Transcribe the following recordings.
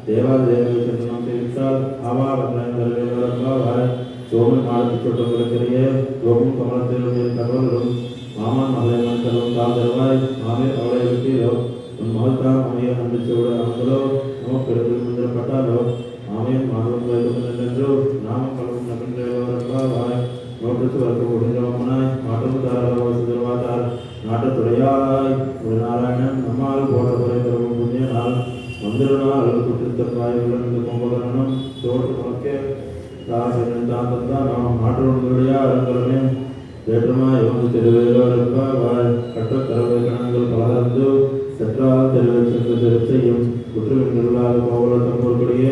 தேவாதேவம் சேவித்தால் ஆவாய் சோமன் மாடத்து சொட்டங்களுக்கிடையே ரோமும் கமலத்தில் தகவலும் மாமன் மகளை மனுஷனும் தாம் தருவாய் மாமே அவளை விட்டீரோ உன் மகள்தான் அமைய நம்பிச்சோடு அவங்களோ நமக்கு மந்திரப்பட்டாலோ மாமே மாணவன் வைத்து நாமம் கலவும் நகன்றவாய் நோட்டுக்கு வரக்க முடிந்தவனாய் மாற்றம் தாராவாதார் நாட்டத்துடையாய் ஒரு நாராயணன் நம்மால் போட குறை தரவும் புண்ணிய நாள் மந்திரனால் குற்றத்தப்பாய் விளங்கு கும்பகரணம் தோற்று மக்கே தாசன் நாம் மாற்றவர்களுடைய அலங்கரமே வேற்றுமாய் வந்து தெருவேவாய் கற்ற கரவை கணங்கள் பலர்ந்து செற்றால் தெருவில் சென்று தெரிச்சையும் குற்றவில்லாத கோவல தம்பூர்களுடைய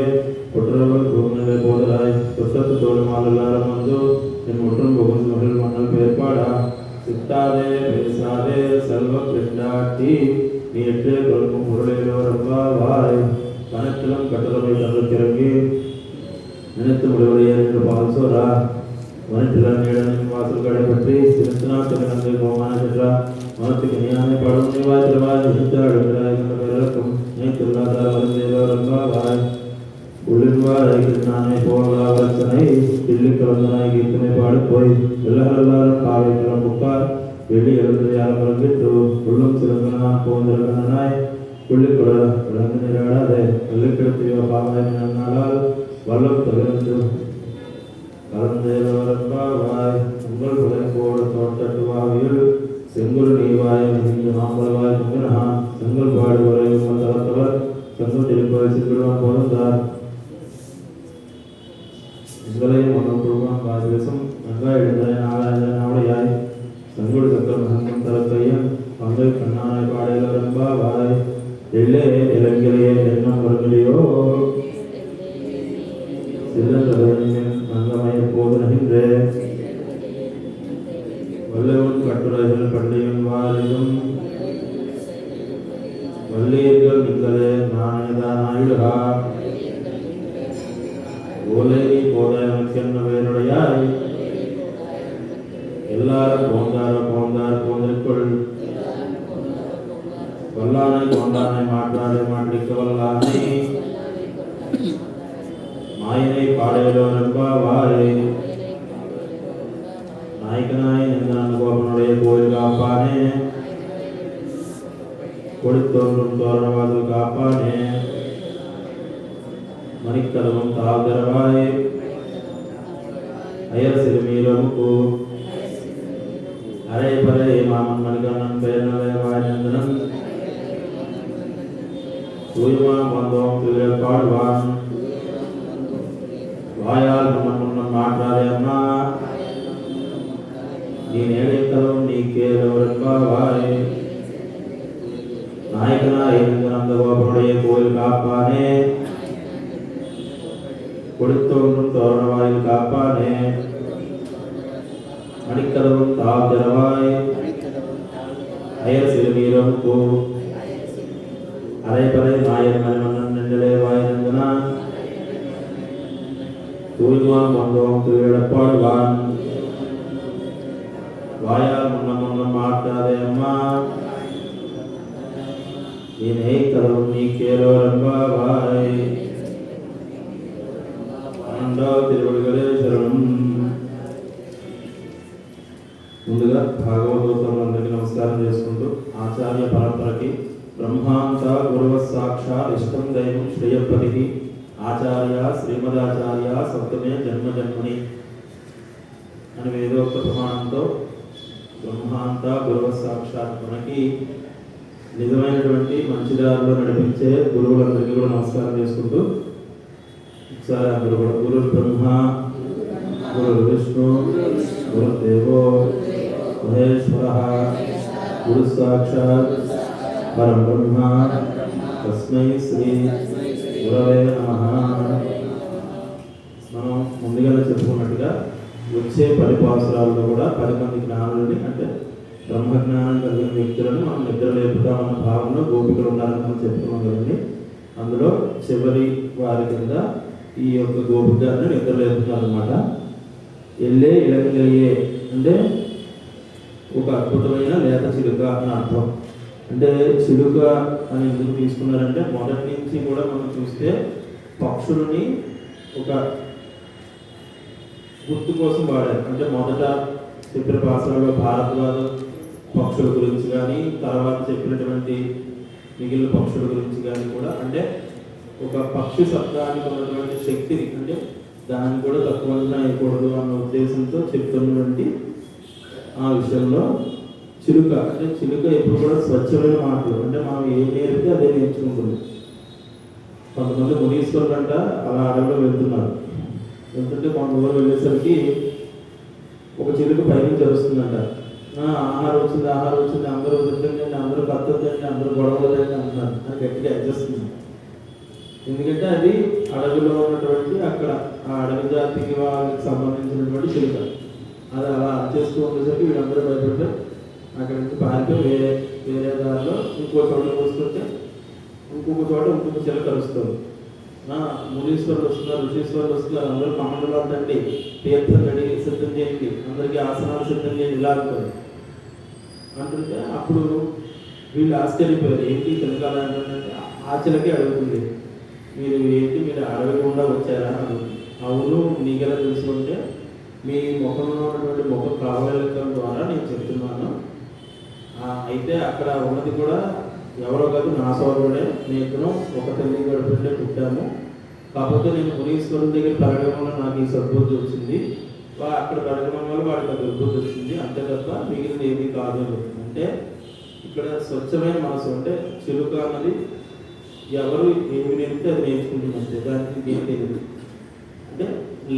குற்றவர் பூமியை போதலாய் சொத்தத்து தோடுமால் எல்லாரும் வந்து என் ஒற்றும் புகுந்து மகிழ் மன்னல் பேர்பாடா சித்தாதே பேசாதே செல்வ பெண்டாட்டி நீற்றே கொள்கும் முரளிலோரம்பாவாய் கணக்கிலும் கட்டுரவை தந்திறங்கி நினைத்து முடிவுடைய என்று பால்சோரா வனத்திலின் வாசல் கடை பற்றி சிறுத்தனாக்கு கோமான சென்றா மனத்துக்கு நீயானை பாடும் நிவாய் திருவாய் நிறுத்தம் நினைத்துள்ளாதார் வருந்தேவரம்பாவாய் உள்ளின்வாய் கிருஷ்ணானை போலாவரசனை தில்லி கலந்தனாய் கீர்த்தனை பாடு போய் எல்லாரும் காவை கிளம்புக்கார் வெளி எழுந்தையால் மறந்துட்டு உள்ளும் சிறந்தனா போந்திரகனாய் புள்ளிக்குட விளங்கு நீராடாதே வெள்ளிக்கிழத்தியோ பாவாய் நாளால் வல்லம் தவிர்த்து கலந்தேவரம்பாவாய் உங்கள் புலைப்போடு தோட்டட்டுவாவில் செங்குல் நீவாய் மிகுந்து மாம்பலவாய் முங்கனா செங்கல் பாடு வரையும் தவத்தவர் செங்கல் திருப்பாய் சிக்கிடுவான் போந்தார் உங்களையும் மனம் குழுவான் பாதிவசம் நங்கா எழுந்தரை நாளையாய் செங்குள் சக்கரம் சங்கம் தரத்தையும் பங்கை கண்ணானாய் பாடையிலரம்பாவாய் எல்லே இலங்கையே எண்ணம் வருங்களையோ சிறந்தவரின் நங்கமை எப்போது நகின்றே வல்லவன் கட்டுரைகள் பண்டையும் வாரிலும் வல்லீர்கள் நீங்களே நானேதான் ஆயுடா ஓலேரி போத எனக்கு வேறுடையாய் எல்லாரும் போந்தார் போந்திருக்குள் வல்லானை கொண்டானை மாற்றாடே மாற்றிக்க வல்லானை மாயினை பாடையிலோ நம்பாவாய் நாயக்கனாய் நந்தனன் கோபனுடைய கோயில் காப்பானே கொடுத்தோன்றும் தோரணவாசல் காப்பானே மணிக்கதவும் தாழ்தரவாய் அயர் சிறுமீரமுக்கு அரை பறை மாமன் மணிகண்ணன் பேரனவாய் நந்தனன் தூய்மா வந்தோம் திரு பாடுவான் வாயால் முன்னம் மாற்றாதே அம்மா நீ நேடைக்கதவும் நீ கேரவரம்பாவாய் நாயக்கனாய் நந்த கோபனுடைய கோயில் காப்பானே கொடுத்தோன்றும் தோரணவாயில் காப்பானே மணிக்கதவும் தாழ்தரவாய் அயர் சிறுமீரம் போ அரைப்பறை நாயர் மணிமன்னன் நெஞ்சலே வாய் நந்தனா தூய்மாம் வந்தோம் திருவிழப்பாடுவான் வாயால் முன்னம் மாட்டாதே அம்மா நீ நெய்க்கதவும் நீ கேரோரம்பாவாய் తిరువడిగలే శరణం. ముందుగా భాగవతోత్తములందరికీ నమస్కారం చేసుకుంటూ ఆచార్య పరంపరకి బ్రహ్మాంత గురువ సాక్షాత్ ఇష్టం దైవం శ్రేయపతికి ఆచార్య శ్రీమదాచార్య సప్తమే జన్మ జన్మని అని వేదోక్త ప్రమాణంతో బ్రహ్మాంత గురువ సాక్షాత్ మనకి నిజమైనటువంటి మంచి దారిలో నడిపించే గురువులందరికీ కూడా నమస్కారం చేసుకుంటూ सारा गुरु ब्रह्मा गुरु विष्णु गुरुदेवो महेश्वरः गुरु साक्षात् परम ब्रह्मा तस्मै श्री गुरवे नमः. మనం ముందుగానే చెప్పుకున్నట్టుగా వచ్చే 10 పాసురాల్లో కూడా 10 మంది జ్ఞానులని అంటే బ్రహ్మజ్ఞానం కలిగిన వ్యక్తులను మనం నిద్ర లేపుతామన్న భావనలో గోపికలు ఉన్నారని మనం చెప్పుకున్నాం కదండి. అందులో చివరి వారి కింద ఈ యొక్క గోపికను నిద్రలేపుతున్నారు అనమాట. ఎల్లే ఇలంగయ్యే అంటే ఒక అద్భుతమైన లేత చిలుక అని అర్థం. అంటే చిలుక అని ఎందుకు తీసుకున్నారంటే మొదటి నుంచి కూడా మనం చూస్తే పక్షులని ఒక గుర్తు కోసం వాడారు. అంటే మొదట చెప్పిన పాత్రలో భారద్వాజ పక్షుల గురించి కానీ, తర్వాత చెప్పినటువంటి మిగిలిన పక్షుల గురించి కానీ కూడా, అంటే ఒక పక్షి శబ్దానికి ఉన్నటువంటి శక్తిని, అంటే దాన్ని కూడా తక్కువ అయిపోకూడదు అన్న ఉద్దేశంతో చెప్తున్నటువంటి ఆ విషయంలో చిలుక, అంటే చిలుక ఎప్పుడు కూడా స్వచ్ఛమైన మాటలు, అంటే మనం ఏం నేర్పితే అదే నేర్చుకుంటుంది. కొంతమంది మునీశ్వరులు అంట అలా అడవిలో వెళ్తున్నారు. వెళ్తుంటే కొంత దూరం వెళ్ళేసరికి ఒక చిలుక పైనుంచి వస్తుందంట. ఆహారం వచ్చింది, ఆహారం వచ్చింది, అందరూ వదిలిందండి, అందరూ కత్తుందండి, అందరూ గొడవదండి అంటున్నారు. అది గట్టిగా అడ్జస్ట్. ఎందుకంటే అది అడవిలో ఉన్నటువంటి అక్కడ ఆ అడవి జాతికి వాళ్ళకి సంబంధించినటువంటి చిలుక. అది అలా చేస్తూ ఉండేసరికి వీళ్ళందరూ భయపడితే అక్కడి నుంచి పారిపోయి వేరే దారిలో ఇంకో చోట వస్తుంటే ఇంకొక చోట ఇంకొక చిలుక కలుస్తుంది. మునీశ్వరులు వస్తున్నారు, ఋషీశ్వరులు వస్తున్నారు, అందరూ కమండలు అంటండి, తీర్థం రెడీ సిద్ధం చేయండి, అందరికీ ఆసనాలు సిద్ధం చేయండి, ఇలా అంటుంటే అప్పుడు వీళ్ళు ఆశ్చర్యపోయారు. ఏంటి చిలకాల అంటే ఆ చిలకే అడుగుతుంది, మీరు ఏంటి మీరు అడగకుండా వచ్చారా అడుగుతుంది. అవును, నీకెలా తెలుసుకుంటే మీ ముఖంలో ఉన్నటువంటి ముఖ కవళికల ద్వారా నేను చెప్తున్నాను. అయితే అక్కడ ఉన్నది కూడా ఎవరో కాదు, నా సోదరుడే, నేను ఒక తల్లి గడుపుంటే పుట్టాము. కాకపోతే నేను మునీశ్వరుడి దగ్గర పెరగడం వల్ల నాకు ఈ సద్బుద్ధి వచ్చింది, అక్కడ పెరగడం వల్ల వాడికి ఆ దుర్బుద్ధి వచ్చింది, అంతే తప్ప మిగిలిన ఏమీ కాదు అని. అంటే ఇక్కడ స్వచ్ఛమైన మనసు, అంటే చిలుక అన్నది ఎవరు ఏమి నేర్పితే అది నేర్చుకుంటుంది, దానికి ఏం తెలియదు. అంటే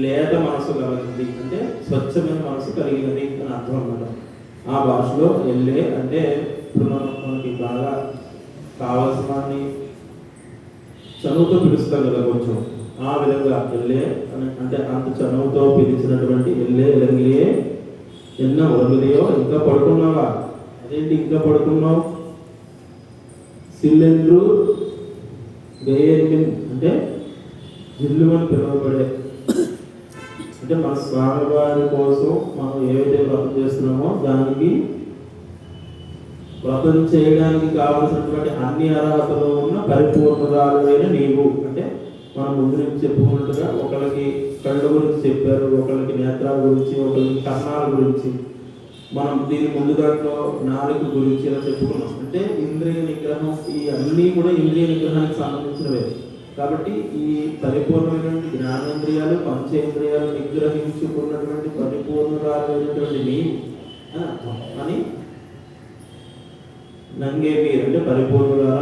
లేత మనసు కలిగింది, అంటే స్వచ్ఛమైన మనసు కలిగినది అని అర్థం అన్నమాట. ఆ భాషలో వెళ్ళే అంటే ఇప్పుడు మనకి బాగా కావాల్సిన చనువుతో పిలుస్తాం కదా కొంచెం, ఆ విధంగా వెళ్ళే అంటే అంత చనువుతో పిలిచినటువంటి వెళ్ళే ఎలంగియే ఎన్న ఉరగలియో, ఇంకా పడుకున్నావా, అదేంటి ఇంకా పడుకున్నావు, సిల్లెండ్రు వేయర్మిన్ అంటే జిల్లు అని పిలువబడే, అంటే మన స్వామివారి కోసం మనం ఏవైతే వ్రతం చేస్తున్నామో దానికి వ్రతం చేయడానికి కావలసినటువంటి అన్ని అర్హతలు ఉన్న పరిపూర్ణరాలైన నీవు. అంటే మనం ముందు నుంచి చెప్పుకున్నట్టుగా ఒకరికి కళ్ళ గురించి చెప్పారు, ఒకరికి నేత్రాల గురించి, ఒకరికి కర్ణాల గురించి, మనం దీని ముందు దాంట్లో నాలుక గురించి ఇలా చెప్పుకున్నాం. అంటే ఇంద్రియ నిగ్రహం, ఈ అన్నీ కూడా ఇంద్రియ నిగ్రహానికి సంబంధించినవే. కాబట్టి ఈ పరిపూర్ణమైనటువంటి జ్ఞానేంద్రియాలు, పంచేంద్రియాలు నిగ్రహించుకున్నటువంటి పరిపూర్ణరాలైనటువంటి నీవు అని నంగే మీరు అంటే పరిపూర్ణులా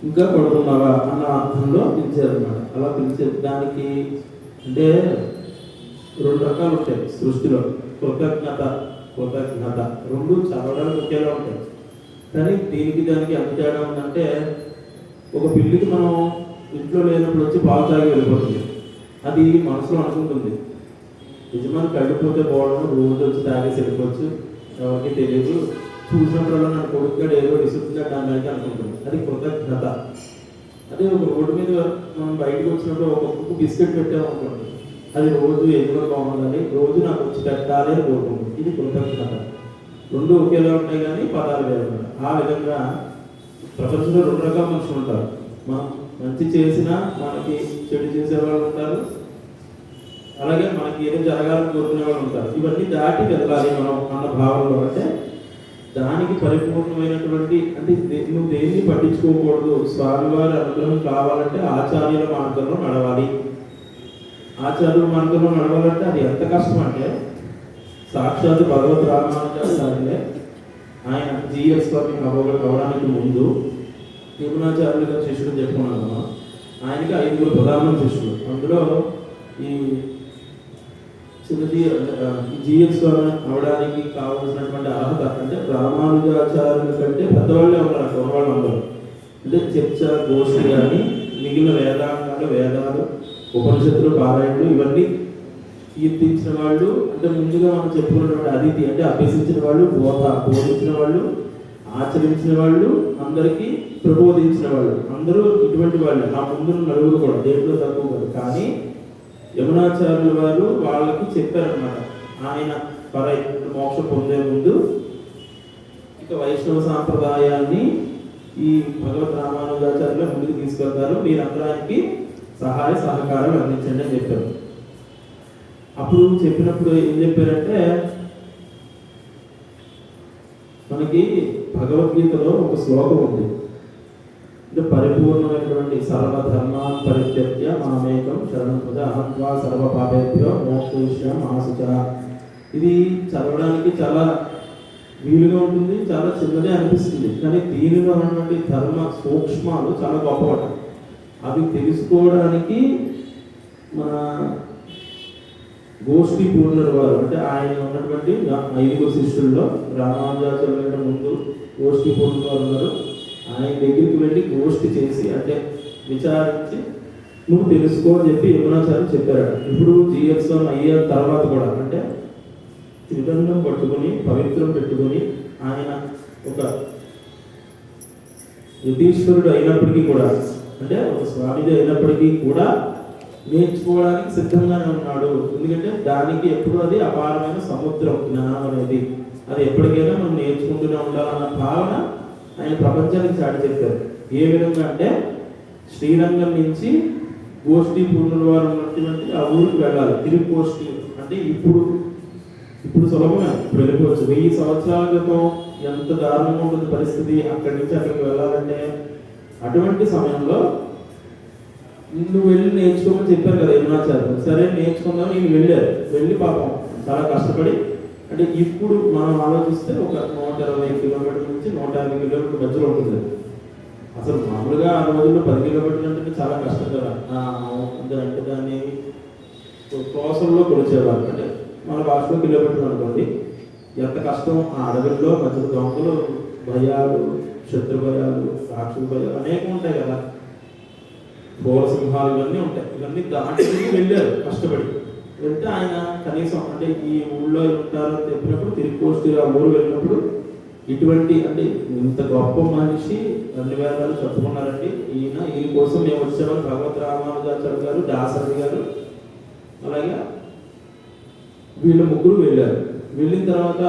ఇంకా పడుకున్నావా అన్న అర్థంలో పిలిచారన్నమాట. అలా పిలిచే దానికి అంటే రెండు రకాలు ఉంటాయి సృష్టిలో, కృతజ్ఞత రెండు చదవడానికి ఒకేలా ఉంటాయి. కానీ దీనికి దానికి ఎంత తేడా ఉందంటే, ఒక పిల్లికి మనం ఇంట్లో లేనప్పుడు వచ్చి పాలు తాగి వెళ్ళిపోతుంది, అది మనసులో అనుకుంటుంది యజమాని కళ్ళిపోతే బాగుండు, రోజు వచ్చి తాగేసి వెళ్ళిపోవచ్చు, ఎవరికి తెలియదు, చూసినప్పుడు నా కొడుకుగాడు ఏదో విసురుతుందా దాని అయితే అనుకుంటుంది. అది కృతజ్ఞత. అదే ఒక రోడ్డు మీద మనం బయటకు వచ్చినప్పుడు ఒక కుక్కు బిస్కెట్ పెట్టామనుకోండి, అది రోజు యజమాని బాగుండాలి, రోజు నాకు వచ్చి పెట్టాలి అని కోరుకుంటుంది. ఇది కృతజ్ఞత. రెండు ఒకేలా ఉంటాయి కానీ పదాలు వేరు. ఆ విధంగా ప్రపంచంలో రెండు రకాల మనుషులు ఉంటారు. మనం మంచి చేసినా మనకి చెడు చేసేవాళ్ళు ఉంటారు, అలాగే మనకి ఏదో జరగాలని కోరుకునే వాళ్ళు ఉంటారు. ఇవన్నీ దాటి వెళ్ళాలి మనం అన్న భావనలో. అంటే దానికి పరిపూర్ణమైనటువంటి, అంటే నువ్వు దేన్ని పట్టించుకోకూడదు, స్వామివారి అనుగ్రహం కావాలంటే ఆచార్యుల మార్గంలో నడవాలి. ఆచార్యుల మార్గంలో నడవాలంటే అది ఎంత కష్టం అంటే, సాక్షాత్ భగవత్ రామానుజాచార్యులే ఆయన జీఎస్ స్వామి అవడానికి ముందు యమునాచార్యులు గారు శిష్యుడు చెప్పుకున్నాను. ఆయనకి 5 ప్రధాన శిష్యులు. అందులో ఈ చిన్నది జీఎస్ స్వామి అవడానికి కావాల్సినటువంటి అర్హత అంటే రామానుజాచార్యుల కంటే పెద్దవాళ్ళే ఉన్నారు ఉన్నవాళ్ళు అందరూ. అంటే చర్చ గోష్ఠి కానీ మిగిలిన వేదాంగాలు, వేదాలు, ఉపనిషత్తులు, పారాయణలు ఇవన్నీ కీర్తించిన వాళ్ళు, అంటే ముందుగా మనం చెప్పుకున్నటువంటి అతిథి అంటే అభ్యసించిన వాళ్ళు, బోధించిన వాళ్ళు, ఆచరించిన వాళ్ళు, అందరికీ ప్రబోధించిన వాళ్ళు, అందరూ ఇటువంటి వాళ్ళు. ఆ ముందు నలుగురు కూడా దేంట్లో తక్కువ కాదు. కానీ యమునాచార్యుల వారు వాళ్ళకి చెప్పారన్నమాట, ఆయన మోక్షం పొందే ముందు ఇక వైష్ణవ సాంప్రదాయాన్ని ఈ భగవద్ రామానుజాచార్యులు ముందుకు తీసుకెళ్తారు, మీరందరూ ఆయనకి సహాయ సహకారం అందించండి అని చెప్పారు. అప్పుడు చెప్పినప్పుడు ఏం చెప్పారంటే, మనకి భగవద్గీతలో ఒక శ్లోకం ఉంది, అంటే పరిపూర్ణమైనటువంటి సర్వధర్మాన్ పరిత్యజ్య మామేకం శరణం వ్రజ అహంత్వా సర్వ పాపేభ్యో మోక్షయిష్యామి మా శుచః. ఇది చదవడానికి చాలా వీలుగా ఉంటుంది, చాలా చిన్నదే అనిపిస్తుంది, కానీ దీనిలో ఉన్నటువంటి ధర్మ సూక్ష్మాలు చాలా గొప్పవాడు. అవి తెలుసుకోవడానికి మన గోష్ఠి పూర్ణుల వారు, అంటే ఆయన ఉన్నటువంటి 5 శిష్యుల్లో రామానుజాచార్యుల ముందు గోష్ఠి పూర్ణుల వారు ఉన్నారు. ఆయన దగ్గరికి వెళ్ళి గోష్ఠి చేసి, అంటే విచారించి నువ్వు తెలుసుకో అని చెప్పి యమునాచార్య చెప్పారు. ఇప్పుడు జీఎస్ఎం అయ్యే తర్వాత కూడా, అంటే త్రిదండం పట్టుకుని పవిత్రం పెట్టుకుని ఆయన ఒక యతీశ్వరుడు అయినప్పటికీ కూడా, అంటే ఒక స్వామిజీ అయినప్పటికీ కూడా నేర్చుకోవడానికి సిద్ధంగానే ఉన్నాడు. ఎందుకంటే దానికి ఎప్పుడు అది అపారమైన సముద్రం జ్ఞానం అనేది, అది ఎప్పటికైనా మనం నేర్చుకుంటూనే ఉండాలన్న భావన ఆయన ప్రపంచానికి చాటి చెప్పారు. ఏ విధంగా అంటే శ్రీరంగం నుంచి గోష్ఠి పూర్ణుల వారు ఉన్నటువంటి ఆ ఊరికి వెళ్ళాలి, తిరుగు గోష్ఠి అంటే ఇప్పుడు సులభమే, ఇప్పుడు వెళ్ళిపోవచ్చు. 1000 సంవత్సరాల క్రితం ఎంత దారుణంగా ఉంటుంది పరిస్థితి, అక్కడి నుంచి అక్కడికి వెళ్ళాలంటే. అటువంటి సమయంలో నువ్వు వెళ్ళి నేర్చుకోమని చెప్పారు కదా యమునాచార్యులు, సరే నేర్చుకుందాం నేను వెళ్ళి పాపం చాలా కష్టపడి, అంటే ఇప్పుడు మనం ఆలోచిస్తే ఒక 120 కిలోమీటర్ల నుంచి 150 కిలోమీటర్ల మధ్యలో ఉంటుంది. అసలు మామూలుగా ఆ రోజుల్లో 10 కిలోమీటర్లు అంటే చాలా కష్టం కదా. అంటే దాన్ని కోసంలో కొలిచేవారు, అంటే మన భాషలో కిలోమీటర్లు అనుకోండి. ఎంత కష్టం ఆ అడవుల్లో మధ్య దొంగలు, భయాలు, శత్రు భయాలు, రాక్షస భయాలు అనేకం ఉంటాయి కదా, ఘోర సింహాలు ఇవన్నీ ఉంటాయి. ఇవన్నీ దాటి వెళ్ళారు కష్టపడి. వెళ్తే ఆయన కనీసం అంటే ఈ ఊళ్ళో ఉంటారని చెప్పినప్పుడు తిరుక్కోష్ఠి ఆ ఊరు వెళ్ళినప్పుడు ఇటువంటి, అంటే ఇంత గొప్ప మనిషి అన్ని వేదాలు చెప్పుకున్నారండి. ఈయన కోసం మేము వచ్చేవాళ్ళు భగవద్ రామానుజాచార్య గారు, దాసరి గారు, అలాగే వీళ్ళ ముగ్గురు వెళ్ళారు. వెళ్ళిన తర్వాత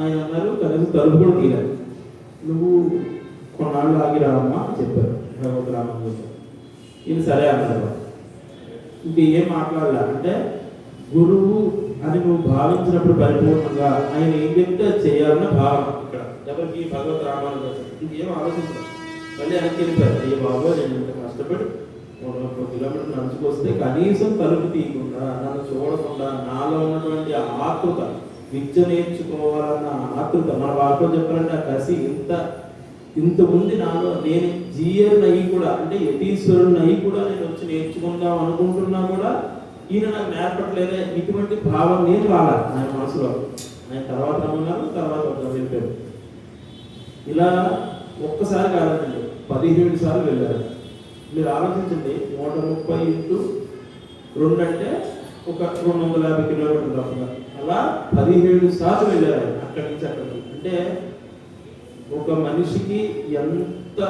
ఆయన అన్నారు, కనీసం తలుపు కూడా తీయాలి, నువ్వు కొన్నాళ్ళు ఆగి రావమ్మా అని చెప్పారు భగవద్ రామానుజాచార్య. ఈయన సరే అన్నారు. ఇంక ఏం మాట్లాడాల, అంటే గురువు అని నువ్వు భావించినప్పుడు పరిపూర్ణంగా ఆయన ఏం చెప్తే చేయాలన్న భావన ఇక్కడ ఎవరికి భగవద్ రామానుజాచార్య. ఇంకేం ఆలోచించారు, మళ్ళీ వెనక్కి వెళ్ళిపోయారు. అయ్యే బాబు నేను ఇంత కష్టపడి 130 కిలోమీటర్లు నడుచుకొస్తే కనీసం తలుపు తీయకుండా, నన్ను చూడకుండా, నాలో ఉన్నటువంటి ఆతృత, విద్య నేర్చుకోవాలన్న ఆతృత, మన భాషలో చెప్పాలంటే ఆ కసి ఇంత ఉంది నాలో. నేను జీఎన్ అయ్యి కూడా, అంటే యతీశ్వరుని అయ్యి కూడా నేను వచ్చి నేర్చుకుందాం అనుకుంటున్నా కూడా ఈయన నాకు నేర్పట్లేదే, ఇటువంటి భావం నేను రాలేదు ఆయన మనసులో. ఆయన తర్వాత రమ్మన్నారు, తర్వాత వెళ్ళిపోయారు. ఇలా ఒక్కసారి కాదండి, 17 సార్లు వెళ్ళారు. మీరు ఆలోచించండి, 130 ఇంటూ 2 అంటే ఒక 250 కిలోమీటర్లు తప్పగా, అలా 17 సార్లు వెళ్ళారు ఆయన అక్కడి నుంచి అక్కడికి. అంటే ఒక మనిషికి ఎంత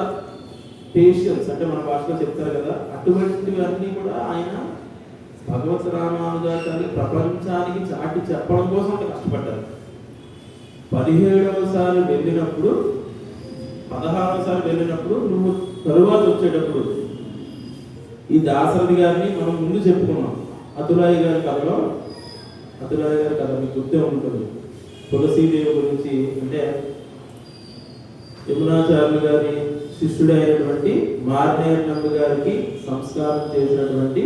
పేషెన్స్, అంటే మన భాషలో చెప్తారు కదా, అటువంటివన్నీ కూడా ఆయన భగవత్ రామానుజాచార్య ప్రపంచానికి చాటి చెప్పడం కోసం అంత కష్టపడ్డారు. 17వసారి వెళ్ళినప్పుడు, 16వసారి వెళ్ళినప్పుడు, నువ్వు తరువాత వచ్చేటప్పుడు ఈ దాసరథి గారిని మనం ముందు చెప్పుకున్నాం. అతులాయి గారి కథలో, అతులాయి గారి కథ మీకు గుర్తే ఉంటుంది. తులసీదేవి గురించి, అంటే యమునాచార్యులు గారి శిష్యుడైనటువంటి మార్నేయర్ గారికి సంస్కారం చేసినటువంటి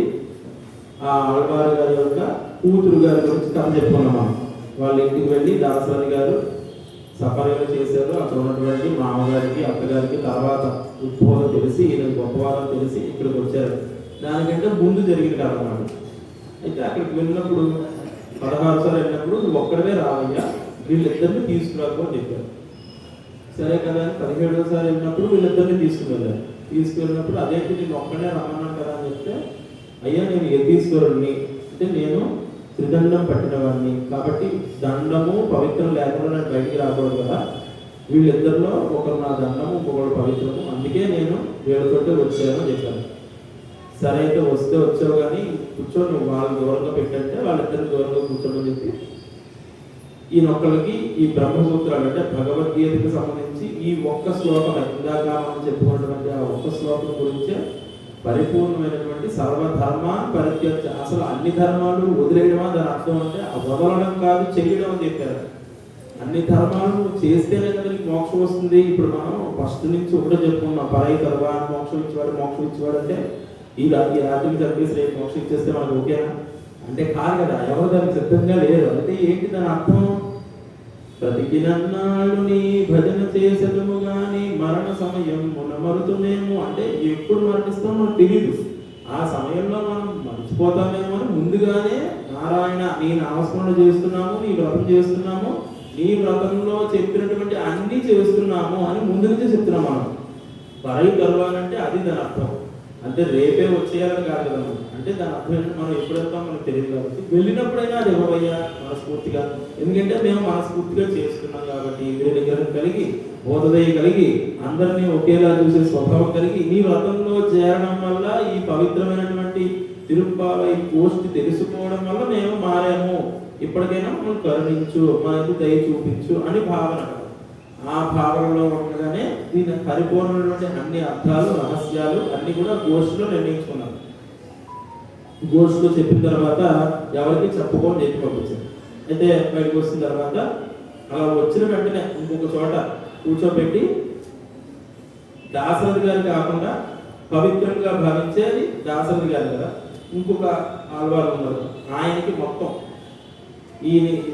ఆ ఆళ్వారు గారి యొక్క కూతురు గారి గురించి కథ చెప్పుకున్నాం. వాళ్ళ ఇంటికి వెళ్ళి దాసరథి గారు సపర్యలు చేశారు. అక్కడ ఉన్నటువంటి మామగారికి, అత్తగారికి తర్వాత ఉద్భవం తెలిసి, ఈయన గొప్పవారం తెలిసి ఇక్కడికి వచ్చారు. దానికంటే ముందు జరిగిన కథ అన్నమాట. అయితే అక్కడికి వెళ్ళినప్పుడు 16 సార్లు వెళ్ళినప్పుడు నువ్వు ఒక్కడవే రావయ్యా, వీళ్ళిద్దరిని తీసుకురాకు అని చెప్పారు. సరే కదా అని 17వసారి వెళ్ళినప్పుడు వీళ్ళిద్దరిని తీసుకువెళ్ళారు. తీసుకువెళ్ళినప్పుడు అదేంటి నేను ఒక్కడే రమ్మన్నాను కదా అని చెప్తే, అయ్యా నేను యతీశ్వరుణ్ణి, అంటే నేను త్రిదండం పట్టిన వాడిని, కాబట్టి దండము పవిత్రం లేకుండా నేను బయటికి రాకూడదు కదా, వీళ్ళిద్దరిలో ఒకరు నా దండము, ఇంకొకరు పవిత్రము, అందుకే నేను వీళ్ళతోటి వచ్చాను అని చెప్పాను. సరే అయితే వస్తే వచ్చావు కానీ కూర్చో, నువ్వు వాళ్ళు దూరంగా పెట్టంటే వాళ్ళిద్దరిని దూరంగా కూర్చోమని చెప్పి ఈయనొక్కరికి ఈ బ్రహ్మసూత్రాలు అంటే భగవద్గీతకు సంబంధించి ఈ ఒక్క శ్లోకం ఇందాక మనం చెప్పుకున్నటువంటి ఆ ఒక్క శ్లోకం గురించే పరిపూర్ణమైనటువంటి సర్వధర్మ పరిత్యజ, అసలు అన్ని ధర్మాలు వదిలేయడమా దాని అర్థం అంటే వదలడం కాదు చేయడం అని చెప్పారు. అన్ని ధర్మాలు చేస్తేనే కదా నీకు మోక్షం వస్తుంది. ఇప్పుడు మనం ఫస్ట్ నుంచి ఒకటే చెప్పుకున్నాం, పరై తర్వా మోక్షం ఇచ్చేవాడు అంటే ఈ రాత్రికి చదివేసి రేపు మోక్షం ఇచ్చేస్తే మనకు ఓకేనా అంటే కాదు కదా, ఎవరు దానికి సిద్ధంగా లేరు. అంటే ఏంటి దాని అర్థం? బ్రతికినన్నాళ్ళు నీ భజన చేసదము గాని మరణ సమయం మరుతునేమో అంటే ఎప్పుడు మరణిస్తామో మనకు తెలియదు. ఆ సమయంలో మనం మర్చిపోతామేమో అని ముందుగానే నారాయణ నీ నామస్మరణ చేస్తున్నాము, నీ వ్రతం చేస్తున్నాము, నీ వ్రతంలో చెప్పినటువంటి అన్ని చేస్తున్నాము అని ముందు నుంచే చెప్తున్నాం మనం. పరై గర్వాలంటే అది దాని అర్థం. అంటే రేపే వచ్చేయాలని కాదు కదా, అంటే దాని అర్థం ఏంటంటే మనం ఎప్పుడు వెళ్తాం మనకు తెలియదు కాబట్టి వెళ్ళినప్పుడైనా అది ఇవ్వబోయ్యా మనస్ఫూర్తిగా. ఎందుకంటే మేము మనస్ఫూర్తిగా చేస్తున్నాం కాబట్టి విగ్రహం కలిగి బోధదయ కలిగి అందరినీ ఒకేలా చూసే స్వభావం కలిగి నీ వ్రతంలో చేరడం వల్ల ఈ పవిత్రమైనటువంటి తిరుప్పావై కోష్టి తెలుసుకోవడం వల్ల మేము మారాము, ఇప్పటికైనా మనం కరుణించు, మనకు దయ చూపించు అని భావన. ఆ భావనలో ఉండగానే దీని పరిపూర్ణమైనటువంటి అన్ని అర్థాలు రహస్యాలు అన్ని కూడా గోష్ఠిలో నిర్ణయించుకున్నాం. గోష్ఠిలో చెప్పిన తర్వాత ఎవరికి చెప్పుకోని చెప్పి పంపించారు. అయితే బయటకు వచ్చిన తర్వాత అలా వచ్చిన వెంటనే ఇంకొక చోట కూర్చోబెట్టి దాశరథి గారు కాకుండా పవిత్రంగా భావించేది దాశరథి గారు కదా, ఇంకొక ఆళ్వారు ఉన్నారు, ఆయనకి మొత్తం ఈ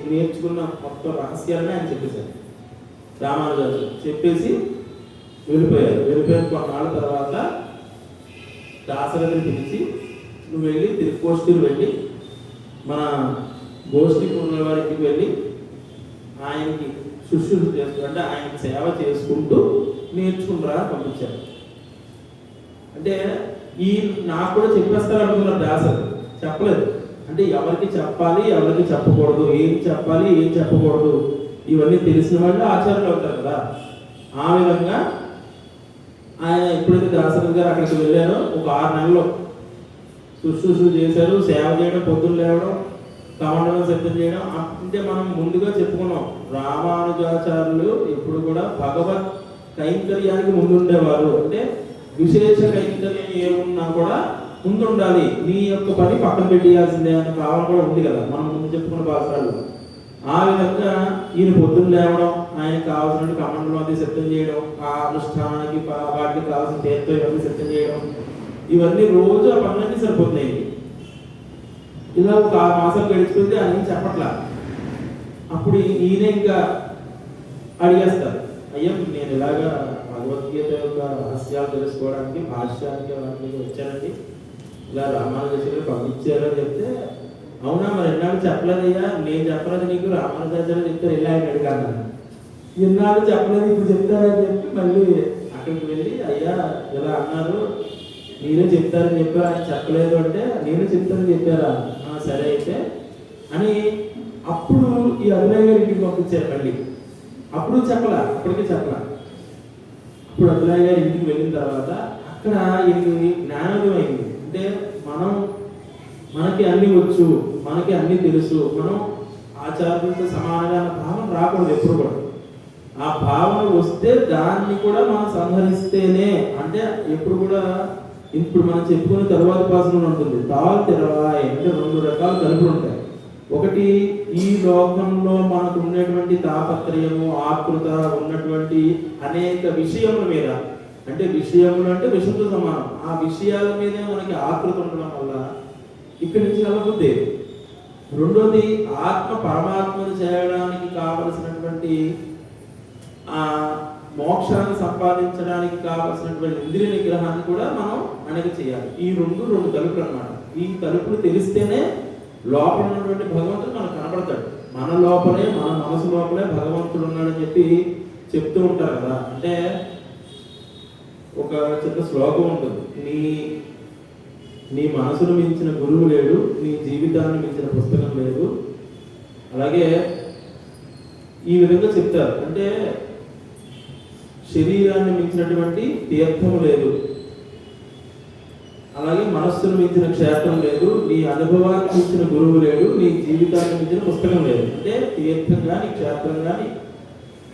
నేర్చుకున్న మొత్తం రహస్యాలని ఆయన చెప్పేశారు. రామానుజాచార్యులు చెప్పేసి వెళ్ళిపోయారు. వెళ్ళిపోయిన కొన్నాళ్ళ తర్వాత దాశరథిని పిలిచి నువ్వు వెళ్ళి తిరుకోష్ఠికి వెళ్ళి మన గోష్ఠి ఉన్న వారికి వెళ్ళి ఆయనకి శుశ్రూష చేస్తూ అంటే ఆయనకి సేవ చేసుకుంటూ నేర్చుకుంటారా పంపించారు. అంటే ఈ నాకు కూడా చెప్పేస్తారు అనుకున్నారు దాశరథి, చెప్పలేదు. అంటే ఎవరికి చెప్పాలి ఎవరికి చెప్పకూడదు, ఏం చెప్పాలి ఏం చెప్పకూడదు ఇవన్నీ తెలిసిన వాళ్ళు ఆచార్యులు అవుతారు కదా. ఆ విధంగా ఆయన ఎప్పుడైతే దాశరథి గారు అక్కడికి వెళ్ళారో ఒక 6 నెలలు శుశ్రూష చేశారు. సేవ చేయడం, పొద్దున్న లేవడం, కమండలం సిద్ధం చేయడం. అంటే మనం ముందుగా చెప్పుకున్నాం రామానుజాచార్యులు ఎప్పుడు కూడా భగవత్ కైంకర్యానికి ముందుండేవారు. అంటే విశేష కైంకర్యం ఏమున్నా కూడా ముందుండాలి, నీ యొక్క పని పక్కన పెట్టేయాల్సిందే అనే భావన కూడా ఉంది కదా మనం ముందు చెప్పుకున్న భాషలు. ఆ విధంగా ఈయన పొద్దున్న లేవడం, ఆయనకు కావాల్సిన కమండలం అది సిద్ధం చేయడం, ఆ అనుష్ఠానానికి వాటికి కావాల్సిన తీర్థం ఇవన్నీ సిద్ధం చేయడం, ఇవన్నీ రోజు ఆ పనులన్నీ సరిపోతున్నాయి. ఇలా ఒక 6 మాసాలు గడిచిపోతే ఆయన చెప్పట్లా. అప్పుడు ఈయన ఇంకా అడిగేస్తారు, అయ్యా నేను ఇలాగా భగవద్గీత యొక్క రహస్యాలు తెలుసుకోవడానికి భాష్యానికి వాటికి వచ్చానండి, ఇలా రామానుజాచార్యులు పంపించారు అని చెప్తే, అవునా మరి ఎన్నాళ్ళు చెప్పలేదయ్యా, నేను చెప్పలేదు నీకు, రామానుజాచార్యులు చెప్తారు ఇలా ఆయన అడిగాను, ఎన్నాళ్ళు చెప్పలేదు ఇప్పుడు చెప్తారని చెప్పి మళ్ళీ అక్కడికి వెళ్ళి అయ్యా ఇలా అన్నారు మీరే చెప్తారని చెప్పారు, ఆయన చెప్పలేదు అంటే నేను చెప్తానని చెప్పారా, సరే అయితే అని అప్పుడు ఈ అభినయ్ గారు ఇంటికి పంపించారు. మళ్ళీ అప్పుడు చెప్పలా, అప్పటికే చెప్పలా. అప్పుడు అభినయ్ గారు ఇంటికి వెళ్ళిన తర్వాత అక్కడ ఇది జ్ఞానోదయం అయింది. అంటే మనకి అన్ని వచ్చు, మనకి అన్ని తెలుసు, మనం ఆచార్యులతో సమానంగా భావన రాకూడదు ఎప్పుడు కూడా. ఆ భావన వస్తే దాన్ని కూడా మనం సంహరిస్తేనే, అంటే ఎప్పుడు కూడా ఇప్పుడు మనం చెప్పుకునే తరువాత పాసన ఉంటుంది తాల్ తెరవాయ్ అంటే 2 రకాల తలుపులు ఉంటాయి. ఒకటి ఈ లోకంలో మనకు ఉన్నటువంటి తాపత్రయము ఆకృత ఉన్నటువంటి అనేక విషయముల మీద, అంటే విషయములు అంటే విషయంతో సమానం, ఆ విషయాల మీదే మనకి ఆకృత ఉండడం వల్ల ఇక్కడి నుంచి వెళ్ళబుద్ది. రెండోది ఆత్మ పరమాత్మను చేయడానికి కావలసినటువంటి ఆ మోక్షాన్ని సంపాదించడానికి కావలసినటువంటి ఇంద్రియ నిగ్రహాన్ని కూడా మనం అనేది చేయాలి. ఈ 2 తలుపులు అన్నమాట. ఈ తలుపులు తెలిస్తేనే లోపల ఉన్నటువంటి భగవంతుడు మనకు కనపడతాడు. మన లోపలే, మన మనసు లోపలే భగవంతుడు ఉన్నాడని చెప్పి చెప్తూ ఉంటారు కదా. అంటే ఒక చిన్న శ్లోకం ఉంటుంది, నీ మనసును మించిన గురువు లేడు, నీ జీవితాన్ని మించిన పుస్తకం లేదు. అలాగే ఈ విధంగా చెప్తారు, అంటే శరీరాన్ని మించినటువంటి తీర్థము లేదు. అలాగే మనస్సును మించిన క్షేత్రం లేదు, నీ అనుభవాన్ని మించిన గురువు లేడు, నీ జీవితాన్ని మించిన పుస్తకం లేదు. అంటే తీర్థం కానీ క్షేత్రం కానీ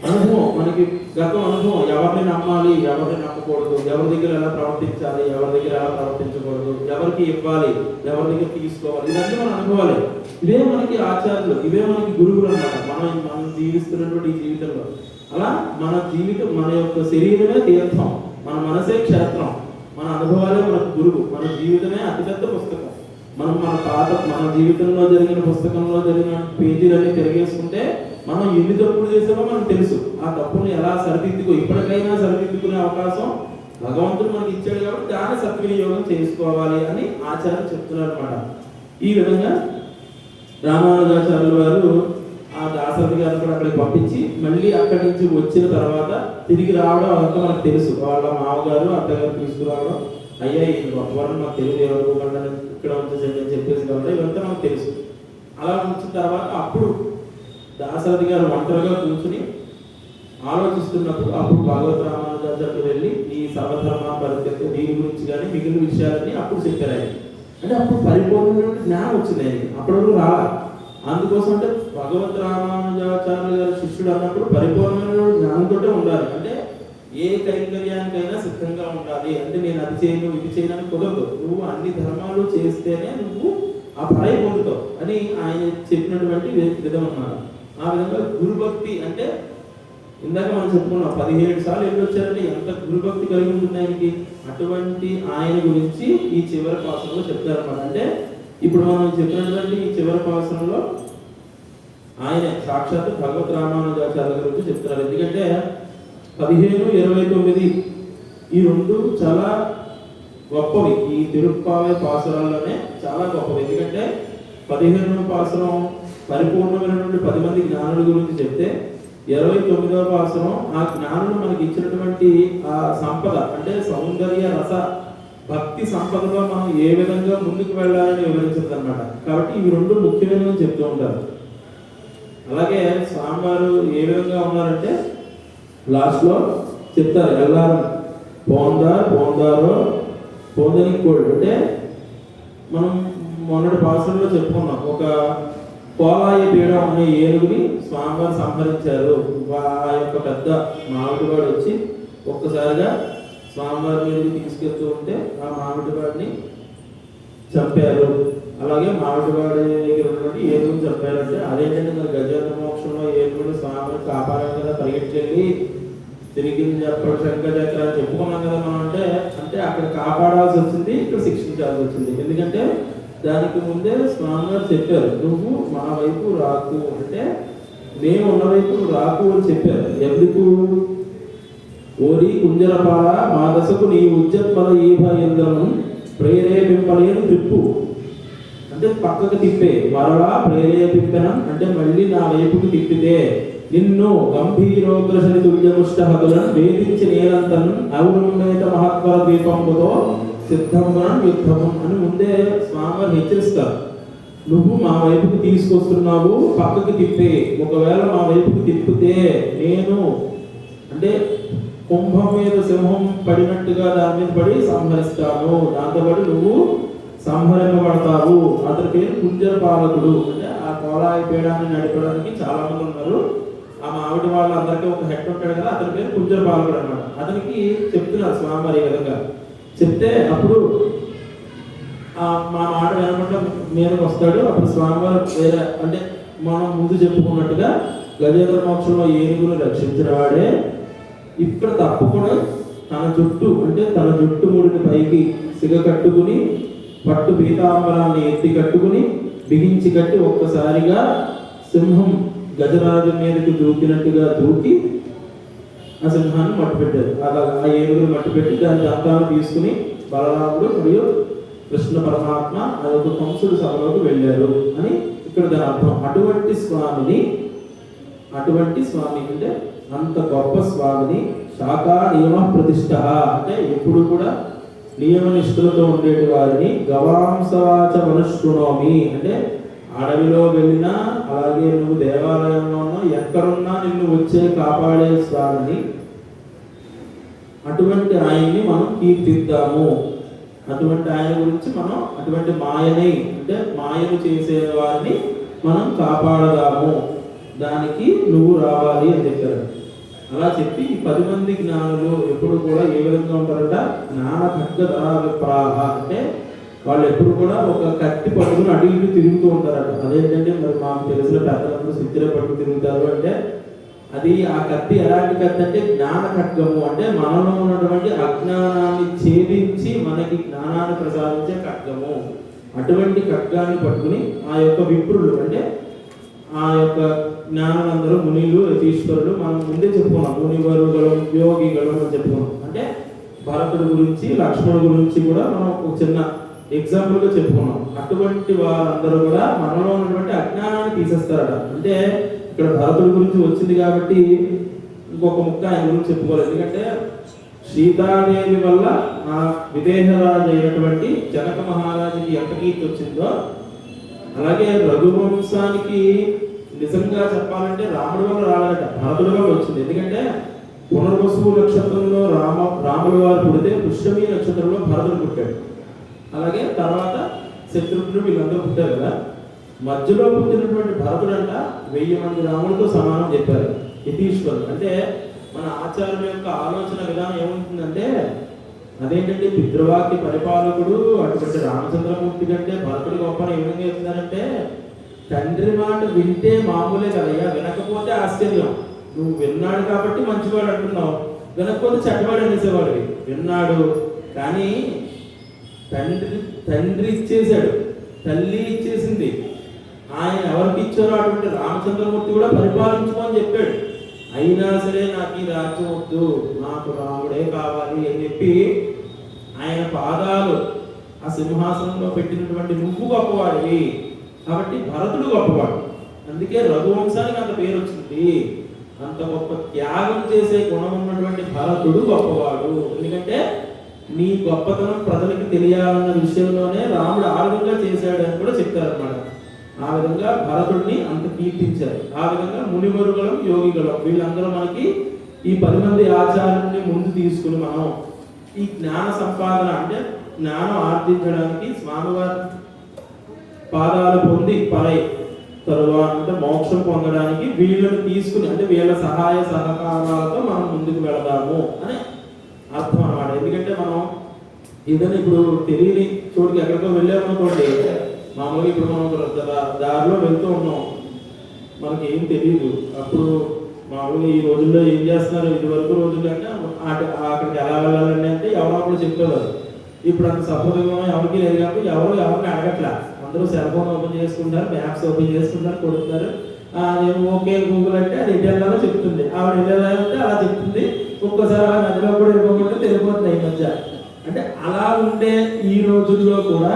అనుభవం, మనకి గతం అనుభవం, ఎవరిని నమ్మాలి, ఎవరిని నమ్మకూడదు, ఎవరి దగ్గర ఎలా ప్రవర్తించాలి, ఎవరి దగ్గర ఎలా ప్రవర్తించకూడదు, ఎవరికి ఇవ్వాలి, ఎవరి దగ్గర తీసుకోవాలి, ఇవన్నీ మన అనుభవాలే. ఇవే మనకి ఆచార్యులు, ఇవే మనకి గురువులు అన్నమాట మనం జీవిస్తున్నటువంటి ఈ జీవితంలో. అలా మన జీవితం, మన యొక్క శరీరమే తీర్థం, మన మనసే క్షేత్రం, మన అనుభవాలే మనకు గురువు, మన జీవితమే అతిపెద్ద పుస్తకం. మనం మన జీవితంలో జరిగిన పుస్తకంలో జరిగిన పేజీలన్నీ తిరిగేసుకుంటే మనం ఎన్ని తప్పులు చేసామో మనకు తెలుసు. ఆ తప్పుల్ని ఎలా ఇప్పటికైనా సరిదిద్దుకునే అవకాశం భగవంతుడు మనకి ఇచ్చాడు కాబట్టి దాన్ని సద్వినియోగం చేసుకోవాలి అని ఆచార్యులు చెప్తున్నారు అన్నమాట. ఈ విధంగా రామానుజాచార్యుల వారు ఆ దాసరథి గారిని కూడా అక్కడికి పంపించి మళ్ళీ అక్కడి నుంచి వచ్చిన తర్వాత తిరిగి రావడం అదంతా మనకు తెలుసు. వాళ్ళ మామగారు అత్తగారు తీసుకురావడం, అయ్యా ఈ గొప్పవారిని మాకు తెలియదు, ఎవరు ఇక్కడ వచ్చేసండి అని చెప్పేసి కాబట్టి ఇదంతా మనకు తెలుసు. అలా వచ్చిన తర్వాత అప్పుడు దాసరథి గారు ఒంటరిగా కూర్చుని ఆలోచిస్తున్నప్పుడు అప్పుడు భాగవత రామానుజాచార్యులు వెళ్ళి ఈ సర్వధర్మ పరిత్యక్త దీని గురించి కానీ మిగిలిన విషయాలన్నీ అప్పుడు చెప్పారు ఆయన. అంటే అప్పుడు పరిపూర్ణమైన జ్ఞానం వచ్చింది ఆయనకి, అప్పటి రాలా. అందుకోసం అంటే భగవత్ రామానుజాచార్యులు గారి శిష్యుడు అన్నప్పుడు పరిపూర్ణమైన జ్ఞానంతో ఉండాలి. అంటే ఏ కైంకర్యానికైనా సిద్ధంగా ఉండాలి. అంటే నేను అది చేయను ఇది చేయను అని కుదరదు. నువ్వు అన్ని ధర్మాలు చేస్తేనే నువ్వు ఆ పరై పొందుతావు అని ఆయన చెప్పినటువంటి విధం అన్నారు. ఆ విధంగా గురుభక్తి అంటే ఇందాక మనం చెప్పుకున్నాం 17 సార్లు వెళ్ళొచ్చారంటే ఎంత గురుభక్తి కలిగి ఉంటుంది ఆయనకి. అటువంటి ఆయన గురించి ఈ చివరి పాసంలో చెప్తారన్నమాట. అంటే ఇప్పుడు మనం చెప్పినటువంటి ఈ చివరి పాసంలో ఆయన సాక్షాత్ భగవత్ రామానుజాచార్యుల గురించి చెప్తున్నారు. ఎందుకంటే 15, 29 ఈ రెండు చాలా గొప్పవి. ఈ తిరుప్పావై పాసురాల్లోనే చాలా గొప్పవి. ఎందుకంటే 15వ పాసురం పరిపూర్ణమైనటువంటి 10 మంది జ్ఞానుల గురించి చెప్తే 29వ పాసురం ఆ జ్ఞానులు మనకి ఇచ్చినటువంటి ఆ సంపద అంటే సౌందర్య రస భక్తి సంపదలో మనం ఏ విధంగా ముందుకు వెళ్ళాలని వివరించింది అనమాట. కాబట్టి ఇవి రెండు ముఖ్యమైనవి చెప్తూ ఉంటారు. అలాగే స్వామివారు ఏ విధంగా ఉన్నారంటే లాస్ట్ లో చెప్తారు, ఎల్లారు పోందారో పోందని కోడు. అంటే మనం మొన్నటి పాసంలో చెప్పుకున్నాం, ఒక కోలాయ పీడం అనే ఏనుగుని స్వామివారు సంహరించారు. ఆ యొక్క పెద్ద మామిడివాడు వచ్చి ఒక్కసారిగా స్వామివారి మీదకి తీసుకెళ్తూ ఉంటే ఆ మామిడివాడిని చంపారు. అలాగే మామిడివాడి దగ్గర ఉన్నటువంటి ఏనుగుని చంపారంటే అదేంటంటే మరి గజేంద్ర మోక్షంలో ఏనుగుడు స్వామిని కాపాడాలి కదా, పరిగెట్టుకెళ్ళి తిరిగి చెప్పడం శంకరచక్ర అని చెప్పుకున్నాం కదా మనం. అంటే అక్కడ కాపాడాల్సి వచ్చింది, ఇక్కడ శిక్షించాల్సి వచ్చింది. ఎందుకంటే దానికి ముందే స్వామివారు చెప్పారు, నువ్వు మా వైపు రాకు, అంటే మేము ఉన్న వైపు రాకు అని చెప్పారు. ఎందుకు? ఓరి కుంజరపాల మా దశకు నీ ఉజ్జత్మల ఈ భయందరం ప్రేరేపింపలేను తిప్పు, అంటే పక్కకు తిప్పే, మరలా ప్రేరేపింపనం అంటే మళ్ళీ నా వైపుకు తిప్పితే నిన్ను గంభీరోగ్రశని తుల్యముష్టహతులను వేధించి నేలంతను అవునుమేత మహత్వర దీపంతో సిద్ధమున యుద్ధము అని ముందే స్వామివారు హెచ్చరిస్తారు. నువ్వు మా వైపుకు తీసుకొస్తున్నావు, పక్కకి తిప్పే, ఒకవేళ మా వైపుకు తిప్పితే నేను అంటే కుంభం మీద సింహం పడినట్టుగా దాని మీద పడి సంహరిస్తాను, దాంతోపాటు నువ్వు సంహరింపబడతావు. అతని పేరు కుంజర పాలకుడు. అంటే ఆ కోలాయి పీడాన్ని నడపడానికి చాలా మంది ఉన్నారు. ఆ మామిడి వాళ్ళందరికీ ఒక హెడ్ ఉంటాడు కదా, అతని పేరు కుంజర పాలకుడు అన్నమాట. అతనికి చెప్తున్నారు స్వామివారి ఈ విధంగా చెప్తే అప్పుడు మా మాట వినకుండా మీదకి వస్తాడు. అప్పుడు స్వామివారు వేరే అంటే మనం ముందు చెప్పుకున్నట్టుగా గజేంద్ర మోక్షంలో ఏనుగును రక్షించిన వాడే ఇక్కడ తప్పకుండా తన జుట్టు ముడిని పైకి సిగ కట్టుకుని పట్టు పీతాంబరాన్ని ఎత్తి కట్టుకుని బిగించి కట్టి ఒక్కసారిగా సింహం గజరాజు మీదకి దూకినట్టుగా దూకి ఆ సింహాన్ని మట్టుపెట్టారు. అలా ఆ ఏనుగును మట్టుపెట్టి దాని దంతాన్ని తీసుకుని బలరాముడు మరియు కృష్ణ పరమాత్మ అదొక కంసుడు సభలోకి వెళ్ళారు అని ఇక్కడ దాని అర్థం. అటువంటి స్వామి అంటే అంత గొప్ప స్వామిని శాఖా నియమ ప్రతిష్ఠ అంటే ఎప్పుడు కూడా నియమనిష్ఠులతో ఉండేటి వారిని గవాంసవాచ మనుష్ణోమి అంటే అడవిలో వెళ్ళినా అలాగే నువ్వు దేవాలయంలో ఉన్నా ఎక్కడున్నా నిన్ను వచ్చే కాపాడే స్వామిని, అటువంటి ఆయన్ని మనం కీర్తిద్దాము అటువంటి ఆయన గురించి మనం అటువంటి మాయని అంటే మాయను చేసే వారిని మనం కాపాడదాము, దానికి నువ్వు రావాలి అని చెప్పారు. అలా చెప్పి ఈ 10 మంది జ్ఞానులు ఎప్పుడు కూడా ఏ విధంగా ఉంటారంట, జ్ఞాన ఖడ్గధరావిప్రాహ అంటే వాళ్ళు ఎప్పుడు కూడా ఒక కత్తి పట్టుకుని అటు ఇటు తిరుగుతూ ఉంటారట. అదేంటంటే మరి మాకు తెలిసిన పెద్దలందరూ సిద్ధిలో పట్టుకు తిరుగుతారు అంటే అది ఆ కత్తి ఎలాంటి కత్తి అంటే జ్ఞాన ఖడ్గము, అంటే మనలో ఉన్నటువంటి అజ్ఞానాన్ని ఛేదించి మనకి జ్ఞానాన్ని ప్రసాదించే ఖడ్గము. అటువంటి ఖడ్గాన్ని పట్టుకుని ఆ యొక్క విప్రులు అంటే ఆ యొక్క జ్ఞానులందరూ మునిలు యతీశ్వరులు మనం ముందే చెప్పుకున్నాం, మునివరుగలం యోగిగలం అని చెప్పుకున్నాం. అంటే భరతుడి గురించి లక్ష్మణుడి గురించి కూడా మనం ఒక చిన్న ఎగ్జాంపుల్గా చెప్పుకున్నాం. అటువంటి వారందరూ కూడా మనలో ఉన్నటువంటి అజ్ఞానాన్ని తీసేస్తారట. అంటే ఇక్కడ భరతుడి గురించి వచ్చింది కాబట్టి ఇంకొక ముక్క ఆయన గురించి చెప్పుకోవాలి. ఎందుకంటే సీతాదేవి వల్ల ఆ విదేహరాజు అయినటువంటి జనక మహారాజుకి ఎంత కీర్తి వచ్చిందో, అలాగే రఘువంశానికి నిజంగా చెప్పాలంటే రాముడి వల్ల రాలేదట, భరతుడి వల్ల వచ్చింది. ఎందుకంటే పునర్వసు నక్షత్రంలో రాముడి వారు పుడితే పుష్యమి నక్షత్రంలో భరతుడు పుట్టాడు. అలాగే తర్వాత శత్రుఘ్నుడు వీళ్ళందరూ పుట్టారు కదా. మధ్యలో పుట్టినటువంటి భరతుడు అంట 1000 మంది రాములతో సమానం చెప్పారు యతీశ్వరుడు. అంటే మన ఆచార్యుల యొక్క ఆలోచన విధానం ఏముంటుందంటే అదేంటంటే పితృవాక్య పరిపాలకుడు అటువంటి రామచంద్రమూర్తి కంటే భరతుడు గొప్పని ఏ విధంగా చెప్తున్నారంటే, తండ్రి మాట వింటే మామూలే కదయ్యా, వినకపోతే ఆశ్చర్యం. నువ్వు విన్నాడు కాబట్టి మంచివాడు అంటున్నావు, వినకపోతే చెడ్డవాడు అనేసేవాడివి. విన్నాడు కానీ తండ్రి ఇచ్చేశాడు, తల్లి ఇచ్చేసింది, ఆయన ఎవరికి ఇచ్చారో అటువంటి రామచంద్రమూర్తి కూడా పరిపాలించుకోని చెప్పాడు. అయినా సరే నాకు ఈ రాజ్యం వద్దు, నాకు రాముడే కావాలి అని చెప్పి ఆయన పాదాలు ఆ సింహాసనంలో పెట్టినటువంటి నువ్వు గొప్పవాడివి కాబట్టి భరతుడు గొప్పవాడు. అందుకే రఘువంశానికి అంత పేరు వచ్చింది. అంత గొప్ప త్యాగం చేసే గుణం ఉన్నటువంటి భరతుడు గొప్పవాడు. ఎందుకంటే నీ గొప్పతనం ప్రజలకు తెలియాలన్న విషయంలోనే రాముడు ఆ విధంగా చేశాడు అని కూడా చెప్తారన్నమాట. ఆ విధంగా భరతుడిని అంత కీర్తించారు. ఆ విధంగా మునివరుగలం యోగిగలం వీళ్ళందరూ మనకి ఈ 10 మంది ఆచార్యుల్ని ముందు తీసుకుని మనం ఈ జ్ఞాన సంపాదన అంటే జ్ఞానం ఆర్జించడానికి స్వామివారి పాదాలు పొంది పరై తరువాత అంటే మోక్షం పొందడానికి వీళ్ళని తీసుకుని అంటే వీళ్ళ సహాయ సహకారాలతో మనం ముందుకు వెళదాము అని అర్థం అన్నమాట. ఎందుకంటే మనం ఏదైనా ఇప్పుడు తెలియని చోటుకి ఎక్కడికో వెళ్ళామనుకోండి, మామూలుగా ఇప్పుడు మనం దారిలో వెళ్తూ ఉన్నాం, మనకి ఏం తెలియదు. అప్పుడు మామూలుగా ఈ రోజుల్లో ఏం చేస్తున్నారు, ఇది వరకు రోజుల్లో అంటే అక్కడికి ఎలా వెళ్ళాలండి అంటే ఎవరో అప్పుడు చెప్పేవారు. ఇప్పుడు అంత సపోర్ట్గా ఎవరికి లేదు కాబట్టి ఎవరిని అడగట్లా, అందరూ సెల్ ఫోన్ ఓపెన్ చేసుకుంటారు, మ్యాప్స్ ఓపెన్ చేసుకుంటారు, కొడుతున్నారు. నేను ఓకే గూగుల్ అంటే అది ఇండియాలో చెప్తుంది, ఆవిడ ఇండియాలో అంటే అలా చెప్తుంది. ఒక్కసారి అలా నదిలో కూడా వెళ్ళిపోకుండా తెలిపోతుంది ఈ మధ్య. అంటే అలా ఉండే ఈ రోజుల్లో కూడా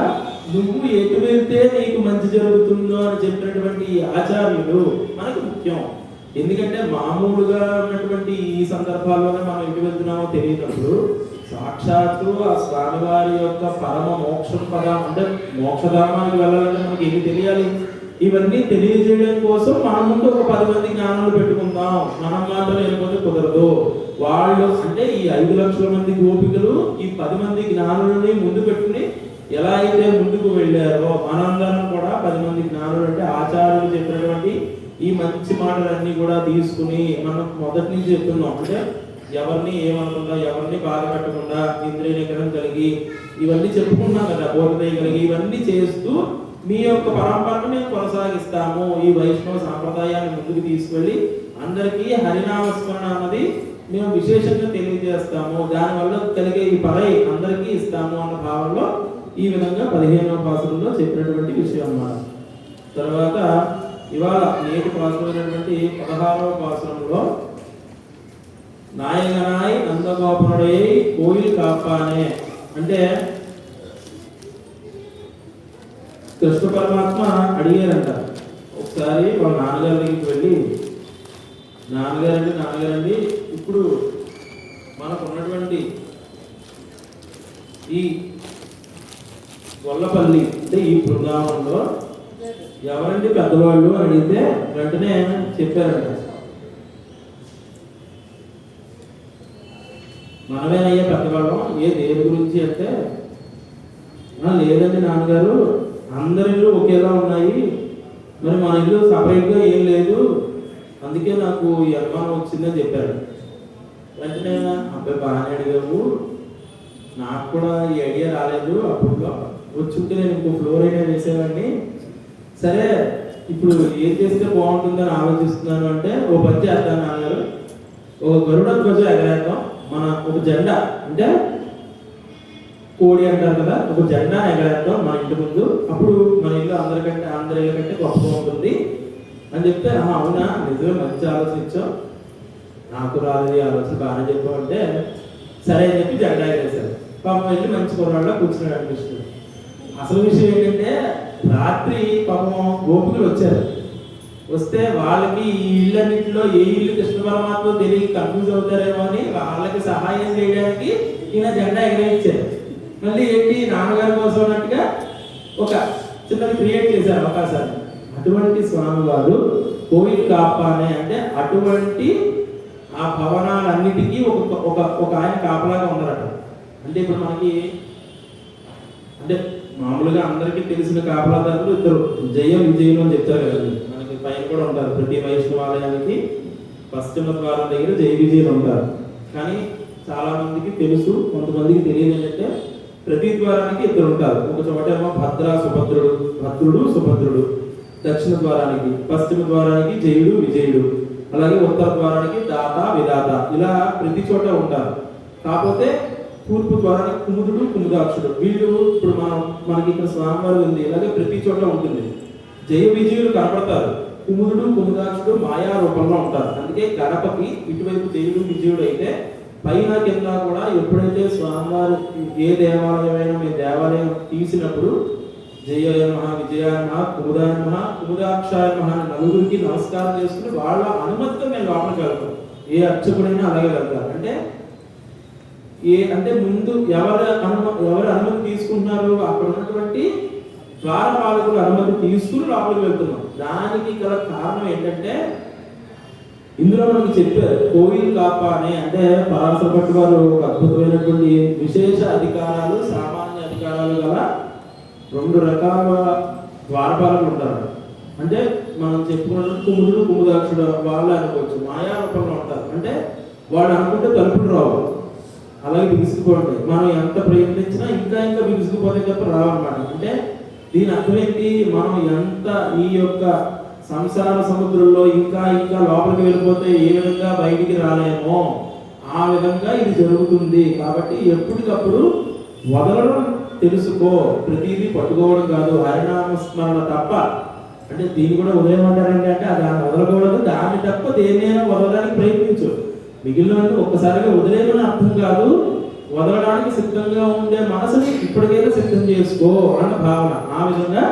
నువ్వు ఎటు వెళ్తే నీకు మంచి జరుగుతుందో అని చెప్పినటువంటి ఆచార్యులు మనకు ముఖ్యం. ఎందుకంటే మామూలుగా ఉన్నటువంటి ఈ సందర్భాల్లోనే మనం ఎటు వెళ్తున్నామో తెలియనప్పుడు సాక్షాత్తు ఆ స్వామివారి యొక్క పరమ మోక్షం పదం అంటే మోక్షధామానికి వెళ్ళాలంటే మనకి ఏమి తెలియాలి? ఇవన్నీ తెలియజేయడం కోసం మన ముందు ఒక 10 మంది జ్ఞానాలు పెట్టుకుందాం. మనం మాత్రం వెళ్ళిపోతే కుదరదు. వాళ్ళు అంటే ఈ 5 లక్షల మంది గోపికలు ఈ 10 మంది జ్ఞానులని ముందు పెట్టుకుని ఎలా అయితే ముందుకు వెళ్ళారో మనందరం కూడా 10 మంది జ్ఞానులు అంటే ఆచార్యులు చెప్పినటువంటి ఈ మంచి మాటలన్నీ కూడా తీసుకుని మనం మొదటి నుంచి చెప్తున్నాం. అంటే ఎవరిని ఏమనుకుందా, ఎవరిని బాధ పెట్టకుండా ఇంద్రియ నిగ్రహం కలిగి ఇవన్నీ చెప్పుకున్నాం కదా, బోధదయ కలిగి ఇవన్నీ చేస్తూ మీ యొక్క పరంపరను మేము కొనసాగిస్తాము. ఈ వైష్ణవ సాంప్రదాయాన్ని ముందుకు తీసుకెళ్ళి అందరికీ హరినామస్మరణ అన్నది మేము విశేషంగా తెలియజేస్తాము, దానివల్ల కలిగే ఈ పరై అందరికీ ఇస్తాము అన్న భావంలో ఈ విధంగా 15వ పాసురంలో చెప్పినటువంటి విషయం అన్నమాట. తర్వాత ఇవాళ నేటి పాసురైనటువంటి 16వ పాసురంలో నాయగనాయ్ నందగోపనుడై కోయిల్ కాపానే అంటే కృష్ణ పరమాత్మ అడిగారంట ఒకసారి వాళ్ళ నాన్నగారి దగ్గరికి వెళ్ళి, నాన్నగారండి ఇప్పుడు మనకు ఉన్నటువంటి ఈ గొల్లపల్లి అంటే ఈ బృందావనంలో ఎవరండి పెద్దవాళ్ళు అని అడిగితే వెంటనే చెప్పారంట, మనమేనయ్యే పెద్దవాళ్ళం. ఏ దేని గురించి అంటే లేదండి నాన్నగారు, అందరి ఇల్లు ఒకేలా ఉన్నాయి, మరి మా ఇల్లు సపరేట్గా ఏం లేదు, అందుకే నాకు ఈ అనుమానం వచ్చిందని చెప్పారు. వెంటనే అబ్బాయి బాగానే అడిగావు, నాకు కూడా ఈ ఐడియా రాలేదు, అప్పట్లో వచ్చుంటే నేను ఇంకో ఫ్లోర్ అయినా వేసేవాడిని. సరే ఇప్పుడు ఏం చేస్తే బాగుంటుందని ఆలోచిస్తున్నాను అంటే, ఓ పని చేస్తాను నాన్నగారు, ఒక గరుడ ధ్వజం ఎగరేద్దాం, మన ఒక జెండా అంటే కోడి అంటారు కదా, ఒక జెండా ఎగరేద్దాం మన ఇంటి ముందు, అప్పుడు మన ఇల్లు అందరి ఇళ్ళ కంటే గొప్పగా ఉంటుంది అని చెప్తే, అవునా నిజమే, మంచి ఆలోచించావు, నాకు రాలేదు ఆలోచన, బాగానే చెప్పావు అంటే సరే అని చెప్పి జెండా ఎగరేశారు. పాపం వెళ్ళి మంచి కుర్రాళ్ళ కూర్చున్నాడు అనిపిస్తుంది. అసలు విషయం ఏంటంటే, రాత్రి పాపం గోపికలు వచ్చారు. వస్తే వాళ్ళకి ఈ ఇళ్ళన్నింటిలో ఏ ఇల్లు కృష్ణ పరమాత్మ తెలియ కన్ఫ్యూజ్ అవుతారేమో అని వాళ్ళకి సహాయం చేయడానికి ఈయన జెండా ఎగరేయించారు. మళ్ళీ ఏంటి నాన్నగారి కోసం అన్నట్టుగా ఒక చిన్నది క్రియేట్ చేశారు అవకాశాన్ని. అటువంటి స్వామి వారు కోయిల్ కాపానే అంటే అటువంటి ఆ భవనాలన్నిటికీ ఒక ఆయన కాపలాగా ఉన్నారట. అంటే ఇప్పుడు మనకి అంటే మామూలుగా అందరికీ తెలిసిన కాపలాదారులు ఇద్దరు, జయ విజయులు అని చెప్తారు కదండి. మనకి పైన కూడా ఉంటారు, ప్రతి వైష్ణవాలయానికి పశ్చిమ ద్వారం దగ్గర జయ విజయులు ఉంటారు. కానీ చాలా మందికి తెలుసు, కొంతమందికి తెలియదు ఏంటంటే ప్రతి ద్వారానికి ఇద్దరు ఉంటారు. ఒక చోటేమో భద్రుడు సుభద్రుడు, దక్షిణ ద్వారానికి పశ్చిమ ద్వారానికి జయుడు విజయుడు, అలాగే ఉత్తర ద్వారానికి దాత విధాత, ఇలా ప్రతి చోట ఉంటారు. కాకపోతే తూర్పు ద్వారానికి కుముదుడు కుముదాక్షుడు, వీళ్ళు ఇప్పుడు మనకి ఇక్కడ స్వామివారు ఉంది, ఇలాగే ప్రతి చోట ఉంటుంది. జయ విజయులు కనపడతారు, కుముదుడు కుముదాక్షుడు మాయా రూపంలో ఉంటారు. అందుకే గణపతి ఇటువైపు జయుడు విజయుడు అయితే పైన కింద కూడా ఎప్పుడైతే స్వామివారు ఏ దేవాలయమైనా మీ దేవాలయం తీసినప్పుడు జయాయ నమః విజయాయ నమః కుముదాయ నమః కుముదాక్షాయ నమః నలుగురికి నమస్కారం చేసుకుని వాళ్ళ అనుమతితో మేము లోపలికి వెళ్తాం. ఏ అర్చకుడైనా అలాగే వెళ్తారు. అంటే ముందు ఎవరు అనుమతి తీసుకుంటున్నారు, అక్కడ ఉన్నటువంటి ద్వారపాలకులు అనుమతి తీసుకుని లోపలికి వెళ్తున్నాం. దానికి గల కారణం ఏంటంటే ఇందులో మనకి చెప్పారు, కోయిల్ కాపానే అంటే పరాశర భట్టు వారు ఒక అద్భుతమైనటువంటి విశేష అధికారాలు సామాన్య అధికారాలు గల 2 రకాల ద్వారపాలకులు ఉంటారు. అంటే మనం చెప్పుకున్నట్టు కుముదుడు కుముదాక్షుడు వాళ్ళు అనుకోవచ్చు, మాయా రూపంలో ఉంటారు. అంటే వాడు అనుకుంటే తలుపులు రావు, అలాగే బిగుసుకుపోతాయి. మనం ఎంత ప్రయత్నించినా ఇంకా బిగుసుకుపోతే తప్ప రావన్నమాట. అంటే దీని అర్థం ఏంటి, మనం ఎంత ఈ యొక్క సంసార సముద్రంలో ఇంకా లోపలికి వెళ్ళిపోతే ఏ విధంగా బయటికి రాలేమో ఆ విధంగా ఇది జరుగుతుంది. కాబట్టి ఎప్పటికప్పుడు వదలడం తెలుసుకో, ప్రతిదీ పట్టుకోవడం కాదు, హరినామస్మరణ తప్ప. అంటే దీన్ని కూడా ఉదయం అంటారంటే దాన్ని వదలకూడదు, దాన్ని తప్ప దేన్నైనా వదలడానికి ప్రయత్నించు. మిగిలిన ఒక్కసారిగా వదిలేమని అర్థం కాదు, వదలడానికి సిద్ధంగా ఉండే మనసుని ఇప్పటికైనా సిద్ధం చేసుకో అన్న భావన. ఆ విధంగా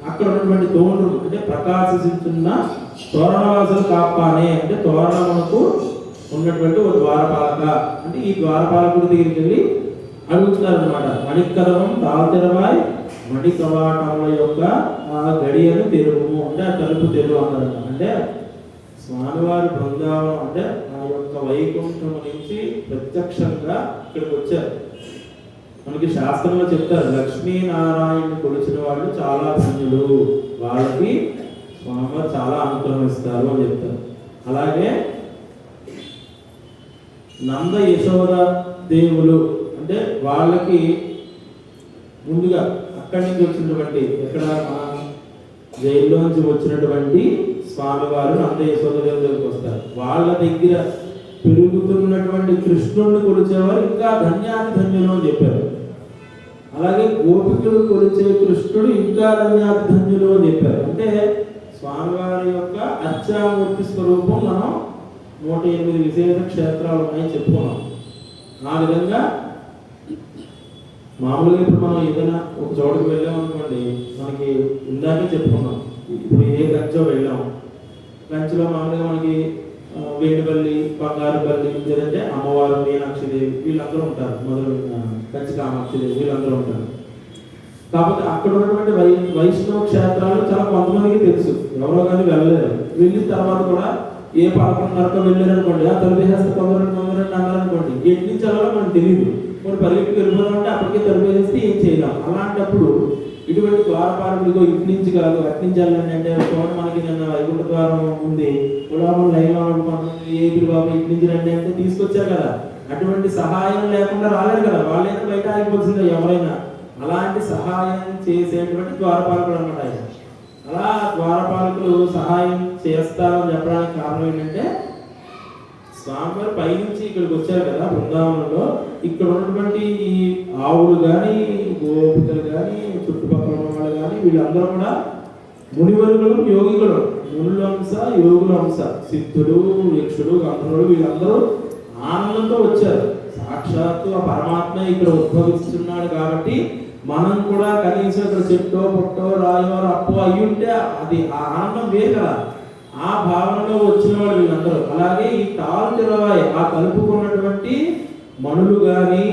అక్కడ ఉన్నటువంటి తోండ్రులు అంటే ప్రకాశిస్తున్న తోరణవాసులు కాపానే అంటే తోరణమునకు ఉన్నటువంటి ఒక ద్వారపాలక. అంటే ఈ ద్వారపాలకుడి దగ్గరికి వెళ్ళి అడుగుతున్నారు అనమాట, మణికదవం తాల్తెరవాయ్ మణి కవాటముల యొక్క ఆ గడియను తెరువు అంటే ఆ తలుపు తెరువు అన్నారు. అంటే స్వామివారి బృందావనం అంటే ఆ యొక్క వైకుంఠం నుంచి ప్రత్యక్షంగా ఇక్కడికి వచ్చారు. మనకి శాస్త్రంలో చెప్తారు, లక్ష్మీనారాయణ కొలిచిన వాళ్ళు చాలా ధన్యులు, వాళ్ళకి స్వామివారు చాలా అనుగ్రహిస్తారు అని చెప్తారు. అలాగే నంద యశోద దేవులు అంటే వాళ్ళకి ముందుగా అక్కడి నుంచి వచ్చినటువంటి ఎక్కడ జైల్లో నుంచి వచ్చినటువంటి స్వామివారు నంద యశోద దేవులకు వస్తారు. వాళ్ళ దగ్గర పెరుగుతున్నటువంటి కృష్ణుడిని కొలిచేవారు ఇంకా ధన్యులు అని చెప్పారు. అలాగే గోపికలు కొలిచే కృష్ణుడు ఇంకా ధన్యులు అని చెప్పారు. అంటే స్వామివారి యొక్క అర్చామూర్తి స్వరూపం మనం 108 విశేష క్షేత్రాలు ఉన్నాయని చెప్పుకున్నాం. ఆ విధంగా మామూలుగా ఇప్పుడు మనం ఏదైనా ఒక చోటుకు వెళ్ళామనుకోండి, మనకి ఇందాకే చెప్పుకున్నాం, ఇప్పుడు ఏ కంచో వెళ్ళాము, కంచిలో మామూలుగా మనకి వేణుపల్లి బంగారుపల్లి లేదంటే అమ్మవారు మీనాక్షిదేవి వీళ్ళందరూ ఉంటారు, మొదలు కంచి కామాక్షిదేవి వీళ్ళందరూ ఉంటారు. కాకపోతే అక్కడ ఉన్నటువంటి వైష్ణవ క్షేత్రాలు చాలా కొంతమందికి తెలుసు, ఎవరో కానీ వెళ్ళలేరు. వెళ్ళిన తర్వాత కూడా ఏ 11:30 వెళ్ళారు అనుకోండి, ఆ తొలిహస్త తొందరని అన్నారు అనుకోండి, గేట్ నుంచి వెళ్ళాలో మనకు తెలియదు. కొన్ని పరిగెత్తుకు వెళ్ళిపోదామంటే అప్పటికే తరిపేస్తే ఏం చేయలేం. అలాంటప్పుడు ఇటువంటి ద్వారపాలకుడిగో ఇటు నుంచి కాదు అటు నుంచి వెళ్ళండి అంటే చూడండి, మనకి నిన్న వైకుంఠ ద్వారం ఉంది, ఉడామం లైన్లో ఏపీ బాబు ఇటు నుంచి రండి అంటే తీసుకొచ్చారు కదా. అటువంటి సహాయం లేకుండా రాలేరు కదా, వాళ్ళైనా బయట ఆగిపోతుందా ఎవరైనా. అలాంటి సహాయం చేసేటువంటి ద్వారపాలకుడు అన్నమాట ఆయన. అలా ద్వారపాలకులు సహాయం చేస్తారని చెప్పడానికి కారణం ఏంటంటే, స్వామివారు పైనుంచి ఇక్కడికి వచ్చారు కదా బృందావనంలో. ఇక్కడ ఉన్నటువంటి ఈ ఆవులు కానీ గోపికలు కానీ చుట్టుపక్కల ఉన్న వాళ్ళు కానీ వీళ్ళందరూ కూడా మునివరులు యోగికులు, మునుల అంశ యోగుల అంశ, సిద్ధులు యక్షులు గంధర్వులు వీళ్ళందరూ ఆనందంతో వచ్చారు. సాక్షాత్తు ఆ పరమాత్మ ఇక్కడ ఉద్భవిస్తున్నాడు కాబట్టి మనం కూడా కనీసం ఇక్కడ చెట్టో పుట్టో రాయో అప్పో అయ్యి ఉంటే అది ఆ ఆనందం వేరు కదా. ఆ భావనలో వచ్చిన వాళ్ళు వీళ్ళందరూ. అలాగే ఈ తాళు తెరవాయి ఆ తలుపుకున్నటువంటి మనులు కానీ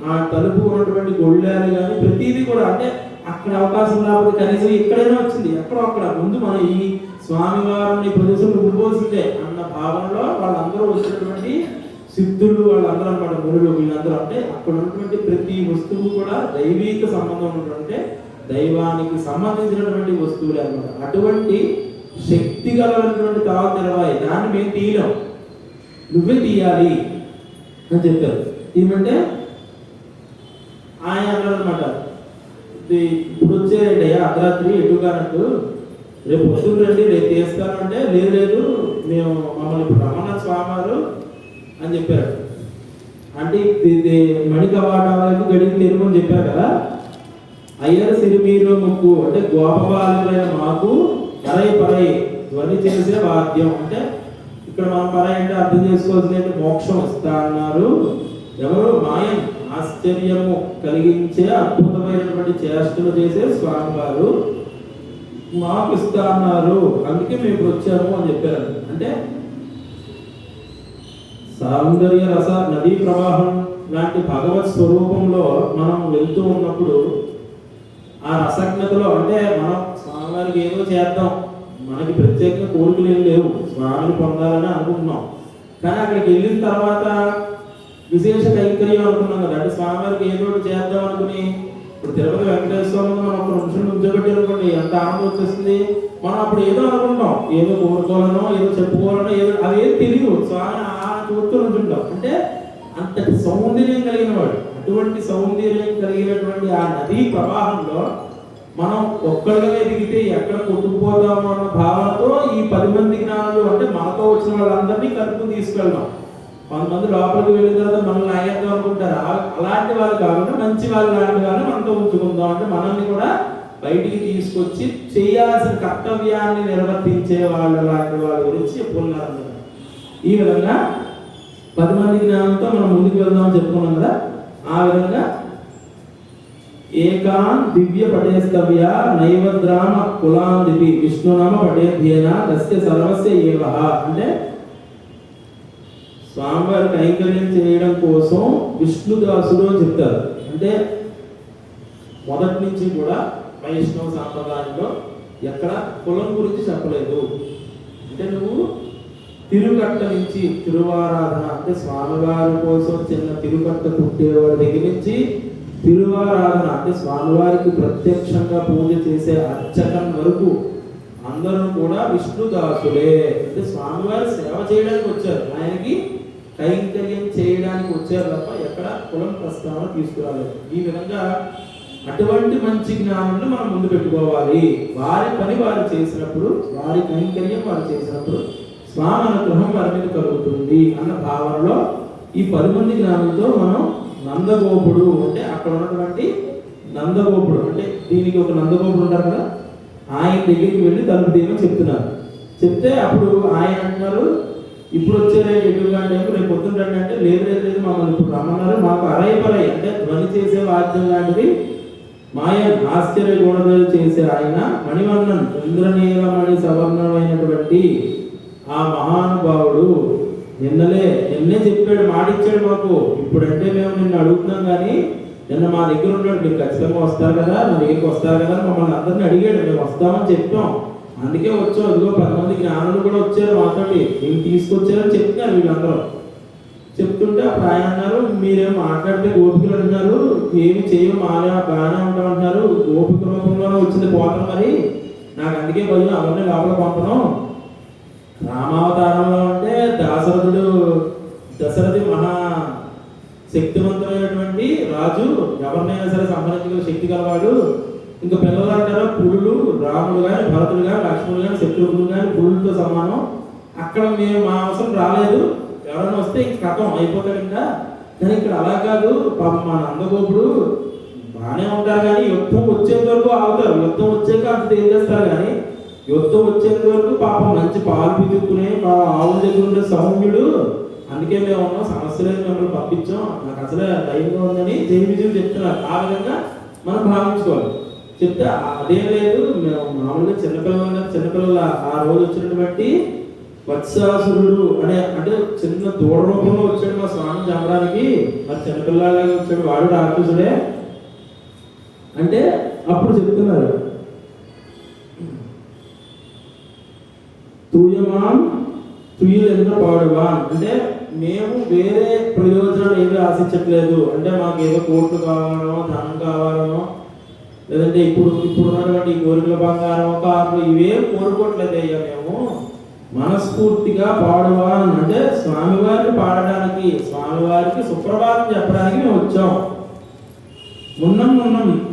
ఆ తలుపుకున్నటువంటి గొళ్ళాలు కానీ ప్రతిదీ కూడా అంటే అక్కడ అవకాశం రాకపోతే కనీసం ఎక్కడైనా వచ్చింది ఎక్కడో అక్కడ ముందు మనం ఈ స్వామివారిని ప్రదేశంలో ఉండిపోతుందే అన్న భావనలో వాళ్ళందరూ వచ్చినటువంటి సిద్ధులు వాళ్ళందరూ అన్నమాట, మునులు వీళ్ళందరూ. అంటే అక్కడ ఉన్నటువంటి ప్రతి వస్తువు కూడా దైవీక సంబంధం ఉన్నటువంటి దైవానికి సంబంధించినటువంటి వస్తువులే అన్నమాట. అటువంటి శక్తి గలటువంటి తావు తెరవాయి, దాన్ని మేము తీయలేం, నువ్వే తీయాలి అని చెప్పారు. ఏమంటే ఆయన అన్నాడు అనమాట, ఇప్పుడు వచ్చేయండి అయ్యా అర్ధరాత్రి ఎటుగానట్టు, రేపు పొద్దున్న రండి రేపు తీస్తాను అంటే లేదు లేదు మేము మమ్మల్ని ఇప్పుడు రమణ స్వామారు అని చెప్పారు. అంటే ఇది మణికవాట వైపు గడికి తెలుగు అని చెప్పారు కదా. అయ్యారు సిరిమీరు ముక్కు అంటే గోపబాలులైన మాకు పరై పరై ధ్వని చేసే వాద్యం. అంటే ఇక్కడ మనం పరై అంటే అర్థం చేసుకోవాల్సిన మోక్షం ఇస్తా అన్నారు. ఎవరు మాయం ఆశ్చర్యము కలిగించే అద్భుతమైనటువంటి చేష్టలు చేసే స్వామివారు మాకు ఇస్తా అన్నారు, అందుకే మేము వచ్చాము అని చెప్పారు. అంటే సౌందర్య రస నదీ ప్రవాహం లాంటి భగవత్ స్వరూపంలో మనం వెళ్తూ ఉన్నప్పుడు ఆ రసజ్ఞతలో అంటే మనం స్వామివారికి ఏదో చేద్దాం, మనకి ప్రత్యేకంగా కోరికలు ఏం లేవు, స్వామిని పొందాలని అనుకుంటున్నాం. కానీ అక్కడికి వెళ్ళిన తర్వాత విశేష కైంకర్యం అనుకున్నాం కదా. అంటే స్వామివారికి ఏదో చేద్దాం అనుకుని ఇప్పుడు తిరుపతి వెంకటేశ్వర మనం ఒక నిమిషం నుంచోబెట్టి అనుకోండి ఎంత ఆనందం వచ్చేస్తుంది. మనం అప్పుడు ఏదో అనుకుంటాం, ఏదో కోరుకోవాలనో ఏదో చెప్పుకోవాలనో ఏదో అదేం తెలియదు, స్వామి ఆ చూస్తూ ఉంటుంటాం. అంటే అంతటి సౌందర్యం కలిగిన వాడు. అటువంటి సౌందర్యం కలిగినటువంటి ఆ నదీ ప్రవాహంలో మనం ఒక్కడిగానే దిగితే ఎక్కడ కొట్టుకుపోతాము అన్న భావనతో ఈ 10 మంది జ్ఞానులు అంటే మనతో వచ్చిన వాళ్ళందరినీ కలుపు తీసుకెళ్దాం. 100 మంది లోపలికి వెళ్ళిన తర్వాత మనల్ని నాయకత్వం అనుకుంటారు. అలాంటి వాళ్ళు కాకుండా మంచి వాళ్ళు లాంటి వాళ్ళని మనతో ఉంచుకుందాం అంటే మనల్ని కూడా బయటికి తీసుకొచ్చి చేయాల్సిన కర్తవ్యాన్ని నిర్వర్తించే వాళ్ళ లాంటి వాళ్ళ గురించి చెప్పుకున్నారు. ఈ విధంగా 10 మంది జ్ఞానంతో మనం ముందుకు వెళ్దామని చెప్పుకున్నాం కదా. ఆ విధంగా ఏకాన్ దివ్య పటేస్తవ్య నైవద్రామ కులాందిపి విష్ణునామ పటేధ్యేన దస్య సర్వస్య ఏవః. అంటే స్వామివారి కైంకర్యం చేయడం కోసం విష్ణుదాసుడు అని చెప్తారు. అంటే మొదటి నుంచి కూడా వైష్ణవ సాంప్రదాయంలో ఎక్కడ కులం గురించి చెప్పలేదు. అంటే నువ్వు తిరుకట్ట నుంచి తిరువారాధన అంటే స్వామివారి కోసం చిన్న తిరుకట్ట కుట్టేవాడి దగ్గర నుంచి తిరువారాధన అంటే స్వామివారికి ప్రత్యక్షంగా పూజ చేసే అర్చకం వరకు అందరూ కూడా విష్ణుదాసులే. అంటే స్వామివారి సేవ చేయడానికి వచ్చారు, ఆయనకి కైంకర్యం చేయడానికి వచ్చారు తప్ప ఎక్కడ కులం ప్రస్తావన తీసుకురాలేదు. ఈ విధంగా అటువంటి మంచి జ్ఞానాన్ని మనం ముందు పెట్టుకోవాలి. వారి పని వారు చేసినప్పుడు, వారి కైంకర్యం వారు చేసినప్పుడు స్వామి అనుగ్రహం వారి మీద కలుగుతుంది అన్న భావనలో ఈ 10 మంది జ్ఞానంతో మనం నందగోపుడు అంటే అక్కడ ఉన్నటువంటి నందగోపుడు అంటే దీనికి ఒక నందగోపుడు ఉంటారు కదా, ఆయన దగ్గరికి వెళ్ళి తలుపు తీయమని చెప్తున్నారు. చెప్తే అప్పుడు ఆయన అంటున్నారు ఇప్పుడు వచ్చారే ఎదురుగా అంటే రేపు పొద్దున్న రండి అంటే లేదు లేదు లేదు మమ్మల్ని ఇప్పుడు రమ్మన్నారు, మాకు అరైపరై అంటే ధ్వని చేసే వాద్యం లాంటిది మాయం ఆశ్చర్య గుణదలు చేసే ఆయన మణివర్ణన్ ఇంద్రనీలమణి సవర్ణమైనటువంటి ఆ మహానుభావుడు నిన్నే చెప్పాడు, మాటిచ్చాడు మాకు. ఇప్పుడంటే మేము నిన్ను అడుగుతున్నాం కానీ నిన్న మా దగ్గర ఉన్నాడు, మీరు ఖచ్చితంగా వస్తారు కదా, మా దగ్గరికి వస్తారు కదా మమ్మల్ని అందరినీ అడిగాడు, మేము వస్తామని చెప్పాం, అందుకే వచ్చాం. ఇదిగో 10 మంది జ్ఞానులు కూడా వచ్చారు మాతోటి, మేము తీసుకొచ్చారని చెప్తున్నారు వీళ్ళందరూ. చెప్తుంటే అప్పుడు ఆయన అన్నారు, మీరేం మాట్లాడితే గోపికలు అంటున్నారు, ఏమి చేయము మానే బాగానే ఉంటాం అంటున్నారు, గోపిక రూపంలోనే వచ్చింది పోతాం, మరి నాకు అందుకే భయం, అవన్నీ లోపల పంపడం. రామావతారంలో అంటే దశరథి మహా శక్తివంతమైనటువంటి రాజు, ఎవరినైనా సరే సంహరించగల శక్తి గలవాడు. ఇంకా పిల్లలు అంటారా, పులులు, రాముడు కానీ భరతుడు కానీ లక్ష్మణుడు కానీ శత్రుఘ్నుడు కానీ పులులతో సమానం. అక్కడ మేము మా అవసరం రాలేదు, ఎవరైనా వస్తే ఇంక కథం అయిపోతాడు ఇంకా. కానీ ఇక్కడ అలా కాదు, పాపం మా నందగోపుడు బాగానే ఉంటారు కానీ యుద్ధం వచ్చేంత వరకు ఆగుతారు, యుద్ధం వచ్చాక అంత ఏం చేస్తారు, కానీ యుద్ధం వచ్చేంత వరకు పాపం మంచి పాలు పితుక్కునే ఆవుల దగ్గర ఉండే సౌమ్యుడు. అందుకే మేము ఉన్నాం, సమస్య లేదు, మిమ్మల్ని పంపించాం, నాకు అసలే ధైర్యంగా ఉందని జై విజయులు చెప్తున్నారు. ఆ విధంగా మనం భావించుకోవాలి. చెప్తే అదేం లేదు, మేము మామూలుగా చిన్నపిల్లల ఆ రోజు వచ్చినటువంటి వత్సాసురుడు అంటే చిన్న దూడ రూపంలో వచ్చాడు మా స్వామి చంపడానికి. మరి చిన్నపిల్లలాగా వచ్చాడు, వాడు రాక్షసుడే అంటే అప్పుడు చెప్తున్నారు, తూయమాన్ తుయ్యలెంత పాడువాన్ అంటే మేము వేరే ప్రయోజనాలు ఏమీ ఆశించట్లేదు. అంటే మాకు ఏదో కోట్లు కావాలనో ధనం కావాలనో లేదంటే ఇప్పుడు ఉన్నటువంటి కోరికల బంగారం కార్లు ఇవేం కోరుకోవట్లేదు. అయ్యా మేము మనస్ఫూర్తిగా పాడువాన్ అంటే స్వామివారిని పాడడానికి, స్వామివారికి సుప్రభాతం చెప్పడానికి మేము వచ్చాం.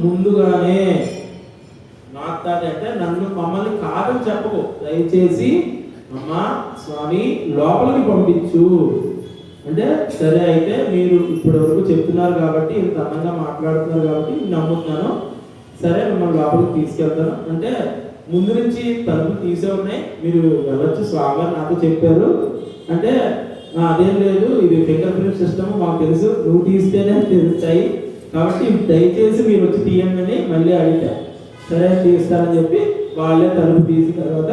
ముందుగానే మాట్లాడే అంటే మమ్మల్ని కాదని చెప్పకు, దయచేసి అమ్మా స్వామి లోపలికి పంపించు అంటే, సరే అయితే మీరు ఇప్పటి వరకు చెప్తున్నారు కాబట్టి, ఇంత అందంగా మాట్లాడుతున్నారు కాబట్టి నమ్ముతున్నాను, సరే మిమ్మల్ని లోపలికి తీసుకెళ్తాను అంటే, ముందు నుంచి తలుపులు తీసే ఉన్నాయి, మీరు వెళ్ళొచ్చు, స్వామివారు నాతో చెప్పారు అంటే, అదేం లేదు, ఇది ఫింగర్ ప్రింట్ సిస్టమ్ మాకు తెలుసు, నువ్వు తీస్తేనే తెలుస్తాయి కాబట్టి దయచేసి మీరు వచ్చి తీయండి అని మళ్ళీ అడిగా. సరే తీస్తానని చెప్పి వాళ్ళే తలుపు తీసిన తర్వాత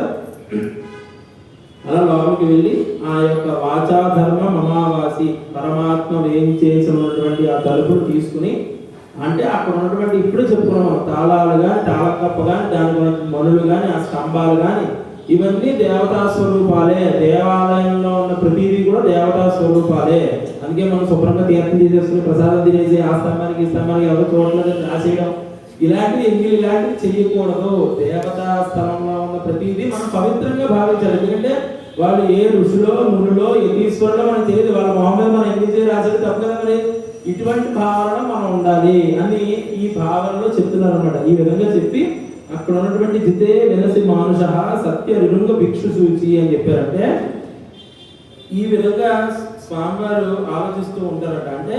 అలా లోపలికి వెళ్ళి ఆ యొక్క వాచాధర్మ మమావాసి పరమాత్మ ఏం చేసి ఉన్నటువంటి ఆ తలుపును తీసుకుని, అంటే అక్కడ ఉన్నటువంటి ఇప్పుడే చెప్పుకున్నాం, తాళాలు కానీ తాళకప్ప కానీ దాని మనులు కానీ ఆ స్తంభాలు కానీ ఇవన్నీ దేవతా స్వరూపాలే. దేవాలయంలో ఉన్న ప్రతిదీ కూడా దేవతా స్వరూపాలే. అందుకే మనం శుభ్రంగా తీర్థం తీసేసుకుని ప్రసాదం తినేసి ఆ స్తంభానికి ఈ స్తంభానికి ఎవరు చూడలేదు రాసేయడం ఇలాంటివి చెయ్యకూడదు. దేవతా స్థలంలో ఉన్న ప్రతిదీ మనం పవిత్రంగా భావించాలి. ఎందుకంటే వాళ్ళు ఏ ఋషులో మునులో యతీశ్వరులో మనకు తెలియదు, వాళ్ళ మొహమ్మద్ మనం ఎందుకు రాసేది తప్పు కదా. మరి ఇటువంటి భావన మనం ఉండాలి అని ఈ భావనలో చెప్తున్నారు అనమాట. ఈ విధంగా చెప్పి అక్కడ ఉన్నటువంటి జితే వినసి మానుష సత్య రుంగ భిక్షు సూచి అని చెప్పారంటే, ఈ విధంగా స్వామివారు ఆలోచిస్తూ ఉంటారట. అంటే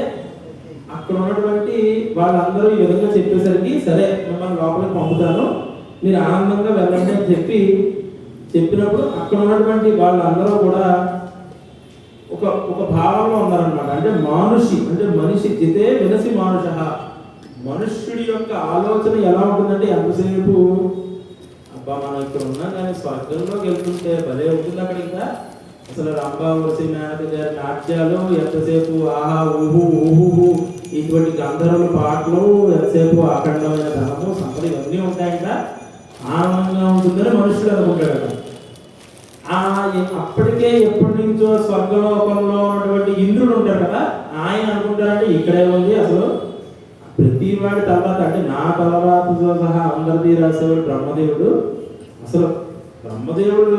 అక్కడ ఉన్నటువంటి వాళ్ళందరూ ఈ విధంగా చెప్పేసరికి, సరే మిమ్మల్ని లోపలికి పంపుతాను, మీరు ఆనందంగా వెళ్ళండి అని చెప్పినప్పుడు అక్కడ ఉన్నటువంటి వాళ్ళందరూ కూడా ఒక భావంలో ఉన్నారనమాట. అంటే అంటే మనిషి జితే వినసి మానుష, మనుష్యుడి యొక్క ఆలోచన ఎలా ఉంటుందంటే, ఎంతసేపు అబ్బా మనం ఇక్కడ ఉన్నాం కానీ స్వర్గంలోకి వెళ్తుంటే భలే ఉంటుంది అక్కడ. ఇంకా అసలు రంభావసి మేనక గారి నాట్యాలు ఎంతసేపు ఆహా ఊహు ఊహు ఇటువంటి గంధర్వుల పాటలు, ఎంతసేపు అఖండమైన ధనము సంపద ఇవన్నీ ఉంటాయంట. ఆనందంగా ఉంటుందని మనుషులు అనుకుంటాడు. అప్పటికే ఎప్పటి నుంచో స్వర్గలోకంలో ఉన్నటువంటి ఇంద్రుడు ఉంటాడు కదా, ఆయన అనుకుంటారంటే ఇక్కడే ఉంది అసలు ప్రతి వాడి తర్వాత, అంటే నా తలరాతతో సహా అందరిది రాసేవాడు బ్రహ్మదేవుడు. అసలు బ్రహ్మదేవుడు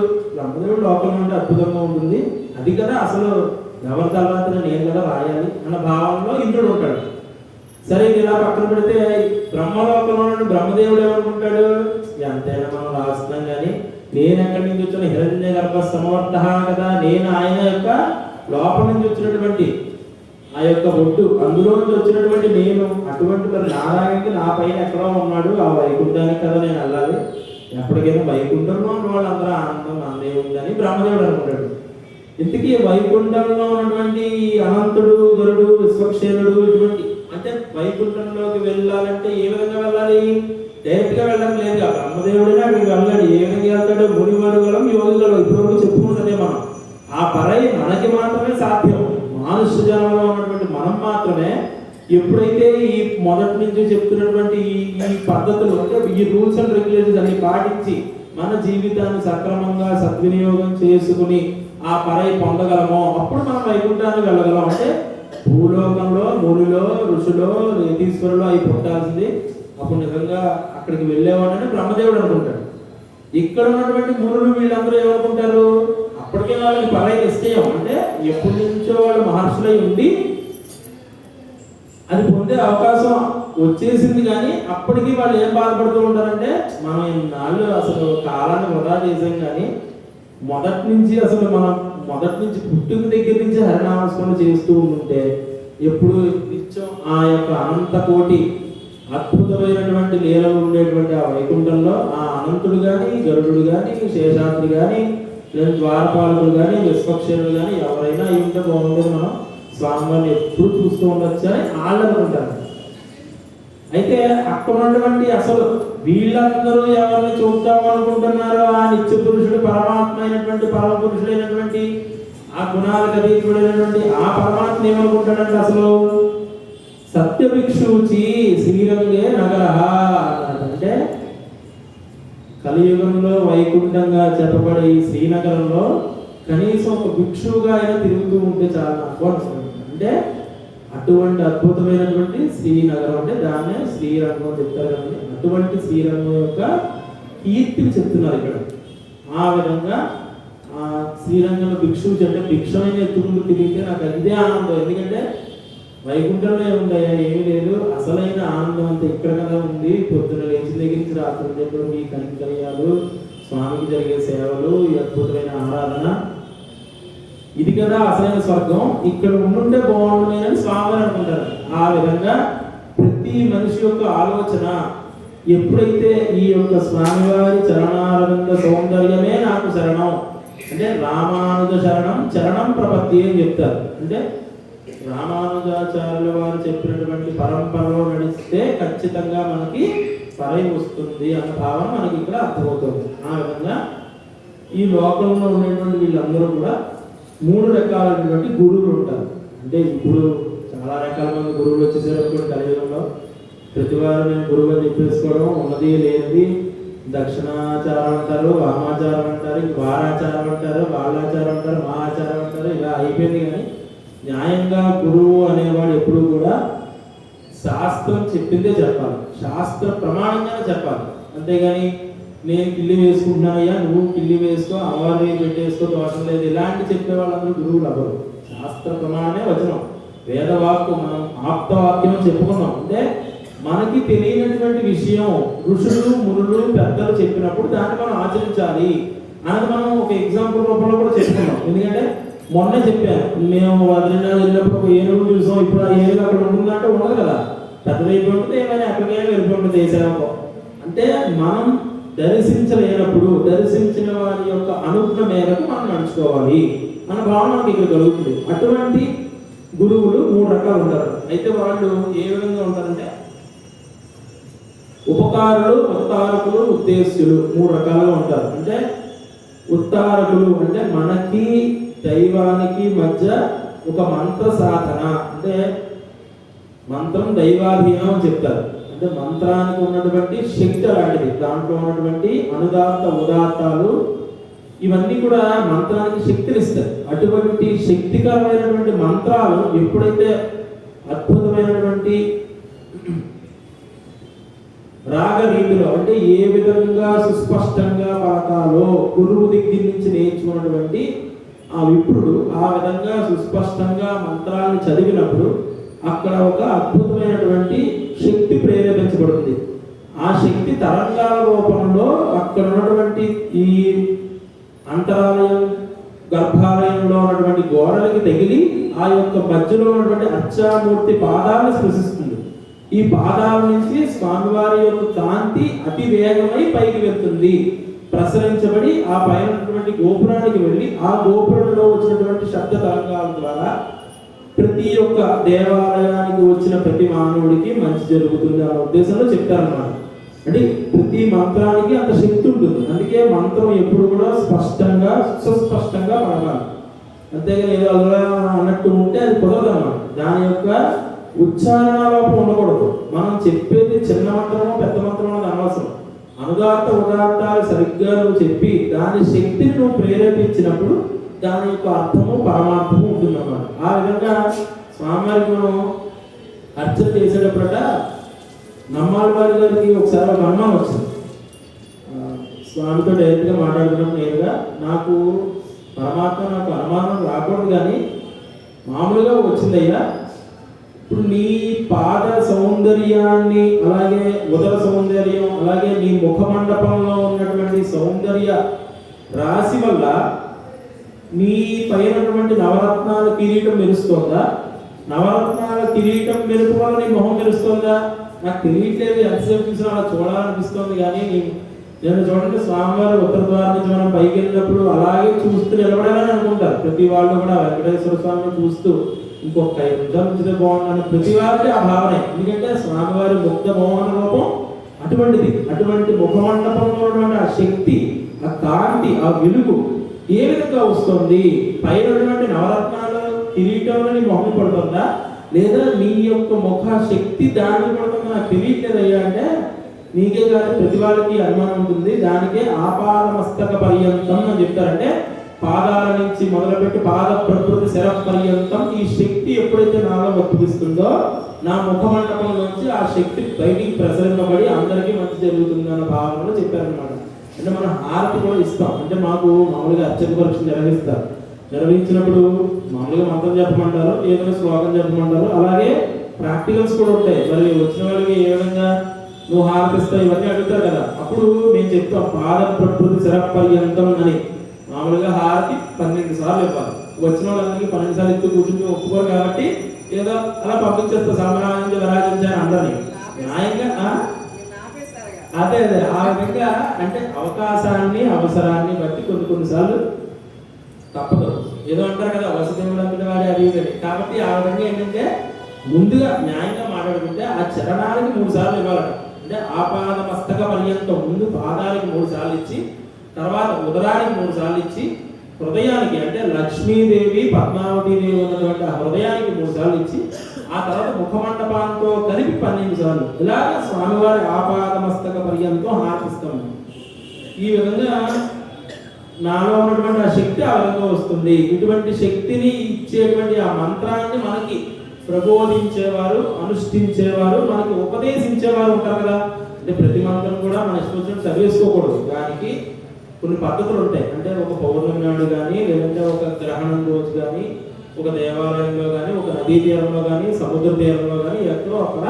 లోకం అంటే అద్భుతంగా ఉంటుంది, అది కదా అసలు ఎవరి తర్వాత నేను కదా రాయాలి అన్న భావంలో ఇంద్రుడు ఉంటాడు. సరే ఇలా పక్కన పెడితే బ్రహ్మలోకంలో బ్రహ్మదేవుడు ఏమనుకుంటాడు, ఎంతైనా మనం రాస్తున్నాం కానీ నేను ఎక్కడి నుంచి వచ్చిన హిరణ్య గర్భ సమవర్త కదా, నేను ఆయన యొక్క లోపల నుంచి వచ్చినటువంటి ఆ యొక్క ఒడ్డు, అందులో నుంచి వచ్చినటువంటి నేను, అటువంటి మరి నారాయణకి నా పైన ఎక్కడో ఉన్నాడు, ఆ వైకుంఠానికి కదా నేను వెళ్ళాలి, ఎప్పటికైనా వైకుంఠంలో ఉన్న వాళ్ళు అందరూ ఆనందం అందే ఉందని బ్రహ్మదేవుడు అనుకుంటాడు. ఇంతకీ వైకుంఠంలో ఉన్నటువంటి అనంతుడు, గరుడు, విశ్వక్షేణుడు ఇటువంటి, అంటే వైకుంఠంలోకి వెళ్ళాలంటే ఏ విధంగా వెళ్ళాలి, డైరెక్ట్ గా వెళ్ళడం లేదు. ఆ బ్రహ్మదేవుడిని అక్కడికి వెళ్ళాడు. ఏ విధంగా వెళ్తాడు, మునివరుగలం యోగులలో ఇప్పటివరకు చెప్పుకుంటుందే మనం. ఆ పరై మనకి మాత్రమే సాధ్యం, మానుష్య జనంలో ఉన్నటువంటి మనం మాత్రమే. ఎప్పుడైతే ఈ మొదటి నుంచి చెప్తున్నటువంటి ఈ పద్ధతులు, అంటే ఈ రూల్స్ అండ్ రెగ్యులేషన్స్ అన్ని పాటించి మన జీవితాన్ని సక్రమంగా సద్వినియోగం చేసుకుని ఆ పరై పొందగలమో అప్పుడు మనం వైకుంఠానికి వెళ్ళగలం. అంటే భూలోకంలో మునిలో ఋషులో యతీశ్వరులో అవి పుట్టాల్సింది. అప్పుడు నిజంగా అక్కడికి వెళ్ళేవాడని బ్రహ్మదేవుడు అనుకుంటాడు. ఇక్కడ ఉన్నటువంటి మునులు వీళ్ళందరూ ఏమనుకుంటారు, అప్పటికే వాళ్ళకి పరై నిశ్చయం, అంటే ఎప్పటి నుంచో వాళ్ళు మహర్షులై ఉండి అది పొందే అవకాశం వచ్చేసింది. కానీ అప్పటికి వాళ్ళు ఏం బాధపడుతూ ఉంటారంటే, మనం ఇన్నాళ్ళు అసలు కాలాన్ని వృధా చేసాం, కానీ మొదటి నుంచి పుట్టుక దగ్గర నుంచి హరినామస్మరణ చేస్తూ ఉంటే ఎప్పుడు నిత్యం ఆ యొక్క అనంత కోటి అద్భుతమైనటువంటి లీలలు ఉండేటువంటి ఆ వైకుంఠంలో ఆ అనంతుడు కానీ, గరుడు కానీ, శేషాద్రి కానీ, లేదా ద్వారపాలకులు కానీ, విశ్వక్షేణులు కానీ ఎవరైనా అయి ఉంటే బాగుంటుంది, మనం స్వామివారిని ఎప్పుడు చూస్తూ ఉండొచ్చు అని వాళ్ళు అనుకుంటారు. అయితే అక్కడ ఉన్నటువంటి అసలు వీళ్ళందరూ ఎవరిని చూద్దాం అనుకుంటున్నారో ఆ నిత్య పురుషుడు, పరమాత్మ అయినటువంటి పరమ పురుషుడైనటువంటి ఆ గుణాలకు అతీతుడైనటువంటి ఆ పరమాత్మ ఏమనుకుంటాడంటే, అసలు సత్యభిక్షూచి శ్రీరంగే నగర అంటే కలియుగంలో వైకుంఠంగా చెప్పబడే ఈ శ్రీనగరంలో కనీసం ఒక భిక్షువుగా అయినా తిరుగుతూ ఉంటే చాలా అద్భుతం. అంటే అటువంటి అద్భుతమైనటువంటి శ్రీనగరం, అంటే దాన్నే శ్రీరంగం చెప్తారు కదండి. అటువంటి శ్రీరంగం యొక్క కీర్తిని చెప్తున్నారు ఇక్కడ. ఆ విధంగా ఆ శ్రీరంగంలో భిక్షువు అంటే భిక్షమైన ఎత్తుకుంటూ తిరిగితే నాకు అదే ఆనందం. ఎందుకంటే వైకుంఠంలో ఏముందయ్యా, ఏమీ లేదు, అసలైన ఆనందం అంతా ఇక్కడ కదా ఉంది. పొద్దున లేచిన దగ్గర నుంచి రాత్రి దగ్గర మీ కైంకర్యాలు, స్వామికి జరిగే సేవలు, ఈ అద్భుతమైన ఆరాధన, ఇది కదా అసలైన స్వర్గం, ఇక్కడ ఉండుంటే బాగుంటుంది అని స్వామి అనుకుంటారు. ఆ విధంగా ప్రతి మనిషి యొక్క ఆలోచన ఎప్పుడైతే ఈ యొక్క స్వామివారి చరణారవింద సౌందర్యమే నాకు శరణం, అంటే రామానుజ శరణం చరణం ప్రపత్తి అని చెప్తారు. అంటే రామానుజాచార్యుల వారు చెప్పినటువంటి పరంపరలో నడిస్తే ఖచ్చితంగా మనకి పరై వస్తుంది అన్న భావన మనకి ఇక్కడ అర్థమవుతుంది. ఆ విధంగా ఈ లోకంలో ఉన్నటువంటి వీళ్ళందరూ కూడా 3 రకాలైనటువంటి గురువులు ఉంటారు. అంటే ఇప్పుడు చాలా రకాల మంది గురువులు వచ్చేసేటప్పుడు కలియుగంలో ప్రతివారు నేను గురువు అని చెప్పేసుకోవడం, ఉన్నది లేనిది దక్షిణాచారం అంటారు, వామాచారం అంటారు, వారాచారం అంటారు, వాళ్ళాచారం అంటారు, మా ఆచారం అంటారు, ఇలా అయిపోయింది. కానీ న్యాయంగా గురువు అనేవాడు ఎప్పుడు కూడా శాస్త్రం చెప్పిందే చెప్పాలి, శాస్త్ర ప్రమాణంగానే చెప్పాలి. అంతేగాని నేను కిల్లి వేసుకుంటున్నానయ్యా నువ్వు కిల్లి వేసుకో, అమ్మవారిని పెట్టేసుకో, దోషం లేదు, ఇలాంటి చెప్పే వాళ్ళందరూ గురువులు అవ్వరు. శాస్త్ర ప్రమాణమే వచనం, వేదవాక్కు, మనం ఆప్తవాక్యం చెప్పుకున్నాం. అంటే మనకి తెలియనటువంటి విషయం ఋషులు మునులు పెద్దలు చెప్పినప్పుడు దాన్ని మనం ఆచరించాలి అనేది మనం ఒక ఎగ్జాంపుల్ రూపంలో కూడా చెప్పుకున్నాం. ఎందుకంటే మొన్న చెప్పాను, మేము వదిలినాడు వెళ్ళినప్పుడు ఏనుగు చూసాం, ఇప్పుడు ఆ ఏనుగు అక్కడ ఉంటుందంటే ఉండదు కదా, పెద్దదైపోయి ఉంటుంది, ఏమైనా ఎక్కడికైనా వెళ్ళిపోతుంది దేశాలకు. అంటే మనం దర్శించలేనప్పుడు దర్శించిన వారి యొక్క అనుజ్ఞ మేరకు మనం నడుచుకోవాలి మన భావన మనకి ఇక్కడ కలుగుతుంది. అటువంటి గురువులు 3 రకాలు ఉంటారు. అయితే వాళ్ళు ఏ విధంగా ఉంటారంటే ఉపకారులు, ఉత్తారకులు, ఉద్దేశ్యులు 3 రకాలుగా ఉంటారు. అంటే ఉత్తారకులు అంటే మనకి దైవానికి మధ్య ఒక మంత్ర సాధన, అంటే మంత్రం దైవాధీనం అని చెప్తారు. అంటే మంత్రానికి ఉన్నటువంటి శక్తి అలాంటిది, దాంట్లో ఉన్నటువంటి అనుదాత్త ఉదాత్తాలు ఇవన్నీ కూడా మంత్రానికి శక్తిని ఇస్తాయి. అటువంటి శక్తికరమైనటువంటి మంత్రాలు ఎప్పుడైతే అద్భుతమైనటువంటి రాగ రీతిలో, అంటే ఏ విధంగా సుస్పష్టంగా పలకాలో గురువు దగ్గర నుంచి నేర్చుకున్నటువంటి ఆ విప్రుడు ఆ విధంగా సుస్పష్టంగా మంత్రాలను చదివినప్పుడు అక్కడ ఒక అద్భుతమైనటువంటి శక్తి ప్రేరేపించబడుతుంది. ఆ శక్తి తరంగాల రూపంలో అక్కడ ఉన్నటువంటి ఈ అంతరాలయం గర్భాలయంలో ఉన్నటువంటి గోడలకి తగిలి ఆ యొక్క మధ్యలో ఉన్నటువంటి అర్చామూర్తి పాదాలను స్పృశిస్తుంది. ఈ పాదాల నుంచి స్వామివారి యొక్క కాంతి అతి వేగమై పైకి వెళ్తుంది, ప్రసరించబడి ఆ పైన ఉన్నటువంటి గోపురానికి వెళ్ళి ఆ గోపురంలో వచ్చినటువంటి శబ్ద తరంగాల ద్వారా ప్రతి ఒక్క దేవాలయానికి వచ్చిన ప్రతి మానవుడికి మంచి జరుగుతుంది అనే ఉద్దేశంలో చెప్తారన్నమాట. అంటే ప్రతి మంత్రానికి అంత శక్తి ఉంటుంది. అందుకే మంత్రం ఎప్పుడు కూడా స్పష్టంగా సుస్పష్టంగా పడగాలి. అంతేగాని ఏదో అలా అన్నట్టు ఉంటే అది కుదరదు అన్నమాట. దాని యొక్క ఉచ్చారణలోపం ఉండకూడదు. మనం చెప్పేది చిన్న మంత్రమో పెద్ద మంత్రమో అది అనవసరం. అనుదాత్త ఉదాత్తాలు సరిగ్గా నువ్వు చెప్పి దాని శక్తిని నువ్వు ప్రేరేపించినప్పుడు దాని యొక్క అర్థము పరమార్థము ఉంటుందన్నమాట. ఆ విధంగా స్వామివారికి మనం అర్చన చేసేటప్పుడట నమ్మాళ్ళ వారి గారికి ఒకసారి ఒక అనుమానం వచ్చింది. స్వామితో డైరెక్ట్గా మాట్లాడుతున్నాం నేరుగా, నాకు పరమాత్మ నాకు అనుమానం రాకూడదు కానీ మామూలుగా వచ్చిందయ్యా, ఇప్పుడు నీ పాద సౌందర్యాన్ని అలాగే ఉదర సౌందర్యం అలాగే నీ ముఖ మండపంలో ఉన్నటువంటి సౌందర్య రాశి వల్ల నీ పైనటువంటి నవరత్నాల కిరీటం మెరుస్తోందా, నవరత్నాల కిరీటం మెరుపు వల్ల నీ మొహం మెరుస్తోందా, నాకు తెలియట్లేదు, ఎంతసేపు చూసినా అలా చూడాలనిపిస్తుంది. కానీ నేను చూడండి స్వామివారి ఉత్తర ద్వారం నుంచి మనం పైకి వెళ్ళినప్పుడు అలాగే చూస్తూ నిలబడాలని అనుకుంటారు ప్రతి వాళ్ళు కూడా. వెంకటేశ్వర స్వామిని చూస్తూ ఇంకొక 5 నిమిషాలు ఉంచితే బాగుందని ప్రతి వారికి ఆ భావనే. ఎందుకంటే స్వామివారి ముక్త మోహన రూపం అటువంటిది. అటువంటి ముఖమండపంలో ఉన్నటువంటి ఆ శక్తి, ఆ కాంతి, ఆ వెలుగు ఏ విధంగా వస్తుంది, పైన ఉన్నటువంటి నవరత్నాల కిరీటంలోని మొహం పడుతుందా లేదా నీ యొక్క ముఖ శక్తి దాన్ని పడుతుందా నాకు తెలియట్లేదయ్యా అంటే, నీకే కాదు ప్రతి వాళ్ళకి అనుమానం ఉంటుంది. దానికే ఆపాద మస్తక పర్యంతం అని చెప్తారంటే పాదాల నుంచి మొదలుపెట్టి పాద ప్రకృతి శర పర్యంతం ఈ శక్తి ఎప్పుడైతే నాలో వర్తిస్తుందో నా ముఖమండపం నుంచి ఆ శక్తి బయటికి ప్రసరింపబడి అందరికీ మంచి జరుగుతుంది అన్న భావనలో చెప్పారనమాట. అంటే మనం హారతి కూడా ఇస్తాం. అంటే మాకు మామూలుగా అర్చక పరీక్ష నిర్వహించినప్పుడు మామూలుగా మంత్రం చెప్పమంటారు, ఏదైనా శ్లోకం చెప్పమంటారు, అలాగే ప్రాక్టికల్స్ కూడా ఉంటాయి. మరి వచ్చిన వాళ్ళకి ఏ విధంగా నువ్వు హారతిస్తావు ఇవన్నీ అడుగుతారు కదా. అప్పుడు మేము చెప్తాం పాద ప్రకృతి శర పర్యంతం అని. మామూలుగా హారతి 12 సార్లు ఇవ్వాలి. వచ్చిన వాళ్ళందరికీ 12 సార్లు ఎత్తు కూర్చుంటే ఒప్పుకోరు కాబట్టి ఏదో అలా పంపించేస్తా సామరాజ్యం విరాజించాను అందరినీ న్యాయంగా. అదే ఆ విధంగా అంటే అవకాశాన్ని అవసరాన్ని బట్టి కొన్నిసార్లు తప్పదు. ఏదో అంటారు కదా వసతిములంతటి వాడే అడిగేది. కాబట్టి ఆ విధంగా ఏంటంటే ముందుగా న్యాయంగా మాట్లాడుకుంటే ఆ చరణానికి 3 సార్లు ఇవ్వాలట. అంటే ఆపాద మస్తక పర్యంతం ముందు పాదానికి 3 సార్లు ఇచ్చి, తర్వాత ఉదరానికి 3 సార్లు ఇచ్చి, హృదయానికి అంటే లక్ష్మీదేవి పద్మావతి దేవి ఉన్నటువంటి ఆ హృదయానికి 3 సార్లు ఇచ్చి, ఆ తర్వాత ముఖమండపాంతో కలిపి 12 సార్లు ఇలాగ స్వామివారి ఆపాద మస్తక పర్యంతం హారతిస్తాము. ఈ విధంగా నాలో ఉన్నటువంటి ఆ శక్తి ఆ విధంగా వస్తుంది. ఇటువంటి శక్తిని ఇచ్చేటువంటి ఆ మంత్రాన్ని మనకి ప్రబోధించేవారు, అనుష్ఠించేవారు, మనకి ఉపదేశించేవారు ఉంటారు కదా. అంటే ప్రతి మంత్రం కూడా మన ఇష్టం చదివేసుకోకూడదు. దానికి కొన్ని పద్ధతులు ఉంటాయి. అంటే ఒక పౌర్ణమి నాడు కానీ, లేదంటే ఒక గ్రహణం రోజు కానీ, ఒక దేవాలయంలో కానీ, ఒక నదీ తీరంలో కానీ, సముద్ర తీరంలో కానీ, ఎక్కడో అక్కడ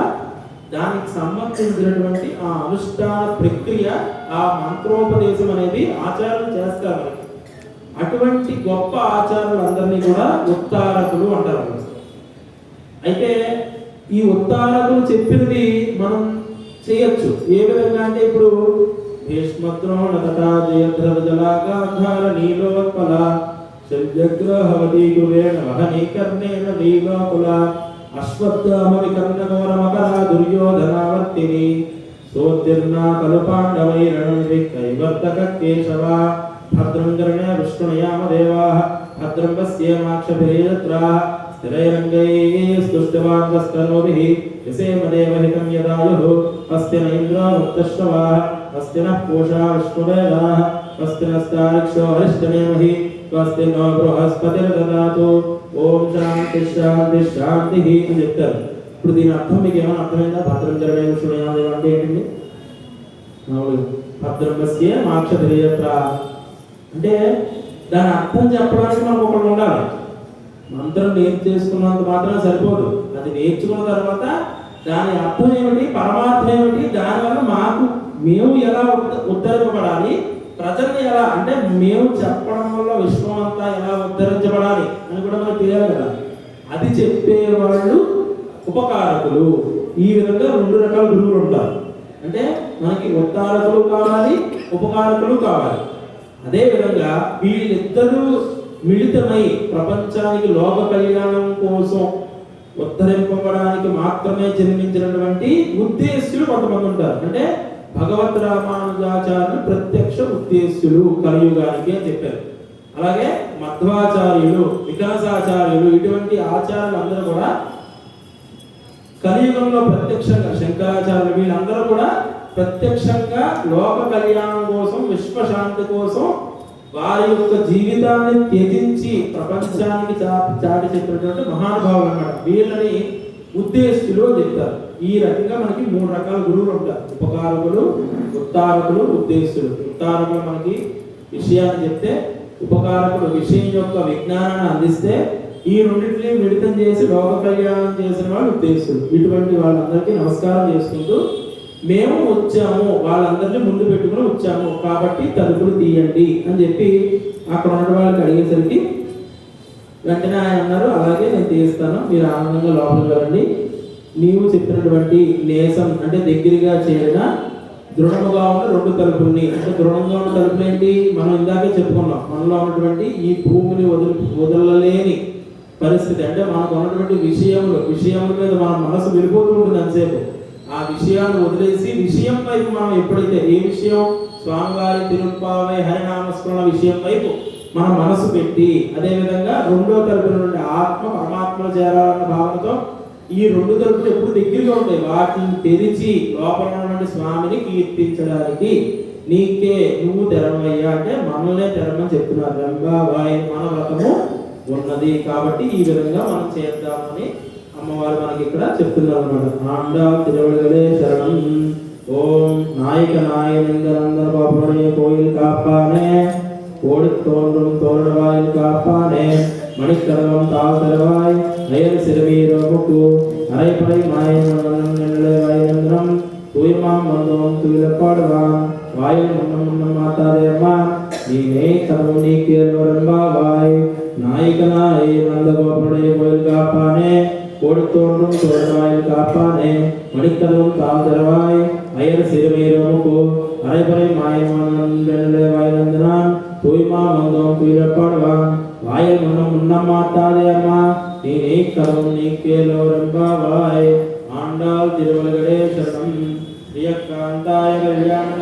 దానికి సంబంధించినటువంటి ఆ అనుష్ఠాన ప్రక్రియ, ఆ మంత్రోపదేశం అనేది ఆచార్యులు చేస్తారు. అటువంటి గొప్ప ఆచార్యులందరినీ కూడా ఉత్తారకులు అంటారు. అయితే ఈ ఉత్తారకులు చెప్పినది మనం చేయొచ్చు. ఏ విధంగా అంటే ఇప్పుడు భీష్మద్రోణ తథా జయద్రథ జలాగాంధార నీలోత్పల శల్యగ్రహవతి గురేణ వహని కర్ణేన నీలోకుల అశ్వత్థామ వికర్ణఘోర మకర దుర్యోధనావర్తిని సోద్యర్నా కలు పాండవైరణి కైవర్తక కేశవ భద్రం కర్ణే విష్ణుయామ దేవాః భద్రం పశ్యేమాక్షభిరేయత్రా స్థిరైరంగైస్తుష్టవాంగస్తనోభిః యసేమదేవహితం యదాయుః అస్తి న ఇంద్రో వృత్తశ్రవాః అస్తి నః పూషా విష్ణువేదాః అస్తి నస్తారిక్షో హరిష్టనేమహి స్వస్తి నో బృహస్పతిర్దదాతు. ఓం శాంతి శాంతి శాంతి అని చెప్తారు. ఇప్పుడు దీని అర్థం మీకు ఏమైనా అర్థమైందా? భద్రం కర్ణే విష్ణుయామ దేవ అంటే ఏంటండి? భద్రం పశ్యేమాక్షభిరేయత్రా అంటే దాని అర్థం చెప్పడానికి మనం ఒకళ్ళు ఉండాలి. మంత్రం నేర్చేసుకున్నంత మాత్రం సరిపోదు. అది నేర్చుకున్న తర్వాత దాని అర్థం ఏమిటి, పరమార్థం ఏమిటి, దానివల్ల మేము ఎలా ఉద్ధరింపబడాలి, ప్రజల్ని ఎలా అంటే మేము చెప్పడం వల్ల విశ్వం అంతా ఎలా ఉద్ధరించబడాలి అని కూడా మనకు తెలియాలి కదా. అది చెప్పేవాళ్ళు ఉపకారకులు. ఈ విధంగా 2 రకాల గురువులు ఉంటారు. అంటే మనకి ఉత్తారకులు కావాలి, ఉపకారకులు కావాలి. అదే విధంగా వీళ్ళిద్దరూ మిళితమై ప్రపంచానికి లోక కళ్యాణం కోసం ఉద్ధరింపబడానికి మాత్రమే జన్మించినటువంటి ఉద్దేశ్యులు కొంతమంది ఉంటారు. అంటే భగవద్ రామానుజాచార్యులు ప్రత్యక్ష ఉద్దేశ్యులు కలియుగానికి అని చెప్పారు. అలాగే మధ్వాచార్యులు, వికాసాచార్యులు, ఇటువంటి ఆచార్యులు అందరూ కూడా కలియుగంలో ప్రత్యక్షంగా, శంకరాచార్యులు వీళ్ళందరూ కూడా ప్రత్యక్షంగా లోక కళ్యాణం కోసం, విశ్వశాంతి కోసం వారి యొక్క జీవితాన్ని త్యజించి ప్రపంచానికి చాటి చెప్పినటువంటి మహానుభావులు అన్నమాట. వీళ్ళని ఉద్దేశులు అని చెప్తారు. ఈ రకంగా మనకి 3 రకాల గురువులు ఉంటారు: ఉపకారకులు, ఉత్తారకులు, ఉద్దేశులు. ఉత్తారకులు మనకి విషయాన్ని చెప్తే, ఉపకారకులు విషయం యొక్క విజ్ఞానాన్ని అందిస్తే, ఈ రెండింటిని మిళితం చేసి లోక కళ్యాణం చేసిన వాళ్ళు ఉద్దేశులు. ఇటువంటి వాళ్ళందరికీ నమస్కారం చేసుకుంటూ మేము వచ్చాము, వాళ్ళందరినీ ముందు పెట్టుకుని వచ్చాము కాబట్టి తలుపులు తీయండి అని చెప్పి అక్కడ ఉన్న వాళ్ళకి అడిగేసరికి వెంటనే ఆయన అన్నారు, అలాగే నేను తీస్తాను, మీరు ఆనందంగా లోపలికి వెళ్ళండి. నీవు చెప్పినటువంటి నేసం అంటే దగ్గరగా చేరిన దృఢముగా ఉన్న 2 తలుపుల్ని, అంటే దృఢంగా ఉన్న తలుపులు ఏంటి, మనం ఇందాకే చెప్పుకున్నాం, మనలో ఉన్నటువంటి ఈ భూమిని వదలలేని పరిస్థితి, అంటే మనకు ఉన్నటువంటి విషయముల మీద మన మనసు వెళ్ళిపోతూ ఉంటుంది అంతసేపు. ఆ విషయాన్ని వదిలేసి విషయం వైపు మనం ఎప్పుడైతే, ఏ విషయం, స్వామివారి తిరుప్పావై హరినామస్మరణ విషయం వైపు మన మనసు పెట్టి, అదేవిధంగా 2వ తలుపు నుండి ఆత్మ పరమాత్మలో చేరాలన్న భావనతో ఈ 2 తలుపులు ఎప్పుడు దగ్గరగా ఉంటాయి. వాటిని తెరిచి లోపల ఉన్నటువంటి స్వామిని కీర్తించడానికి నీకే నువ్వు తెరవయ్యా అంటే మనల్నే తెరమని చెప్తున్నారు. రంగాబాయి మన వ్రతము ఉన్నది కాబట్టి ఈ విధంగా మనం చేద్దామని అమ్మవారు మనకి ఇక్కడ చెప్తున్నారు అన్నమాట. ఆండా తిరువళగలే శరణం. ఓం నాయక నాయనందనందన బాపునే కోయిల్ కాపానే, ఓడి తోండ్రం తోరణవాయిల్ కాపానే, மணிக்கடகம் தாழ் தருவாய் அயல் சிறுமீரோமுக்கு அரைப்படை மாயன் நிலை வாயிரம் தூயமாம் வந்தோம் துயிலப்பாடுவான் வாயில் முன்னம் மாத்தாதேம்மா நீனே கதவு நீக்கியல்வரம்பாவாய். நாயகனாய் நந்தகோபுடைய கோயில் காப்பானே, கொடுத்தோன்றும் தோழவாயில் காப்பானே, மணிக்கதவும் தாழ் தருவாய் அயல் சிறுமீரோமுக்கு அரைப்படை மாயன் நிலை வாயிரந்தனான் தூய்மாம் வந்தோம் துயிலப்பாடுவான் வாயில் முன்னம் மாட்டாதே அம்மா நீ கதவும் நீக்கியலோரம்பாவாய். ஆண்டாள் திருவள்ளுவரே சரணம். ஸ்ரீயக்காந்தாய கல்யாண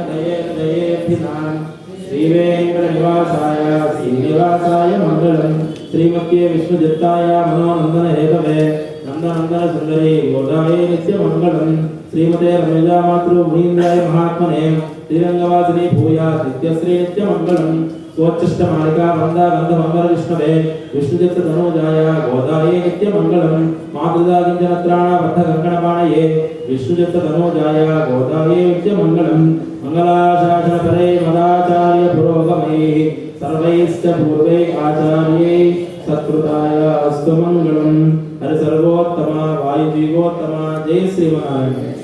தயேபினான் ஸ்ரீவேங்கட நிவாசாய ஸ்ரீனிவாசாய மங்களம். ஸ்ரீமத்திய விஷ்ணு ஜத்தாய மனோநந்தன ஹேதவே நந்தநந்தன சுந்தரி கோதாயே நித்ய மங்களம். ஸ்ரீமதே ரமேஜா மாத்ரு முனீந்திராய மகாத்மனே ஸ்ரீரங்கவாசினி பூயா நித்யஸ்ரீ நித்ய மங்களம். स्वोच्चिष्ट मालिका वंदा गंध मंगल विष्णवे विष्णुदत्त तनोजाय गोदाये नित्य मंगलम. मातृदा किंचनत्राण बद्ध कंकणपाणये विष्णुदत्त तनोजाय गोदाये नित्य मंगलम. मंगलाशासन परे मदाचार्य पुरोगमैः सर्वैश्च पूर्वे आचार्यै सत्कृताय अस्तु मंगलम. हरि सर्वोत्तम वायुजीवोत्तम. जय श्रीमनारायण.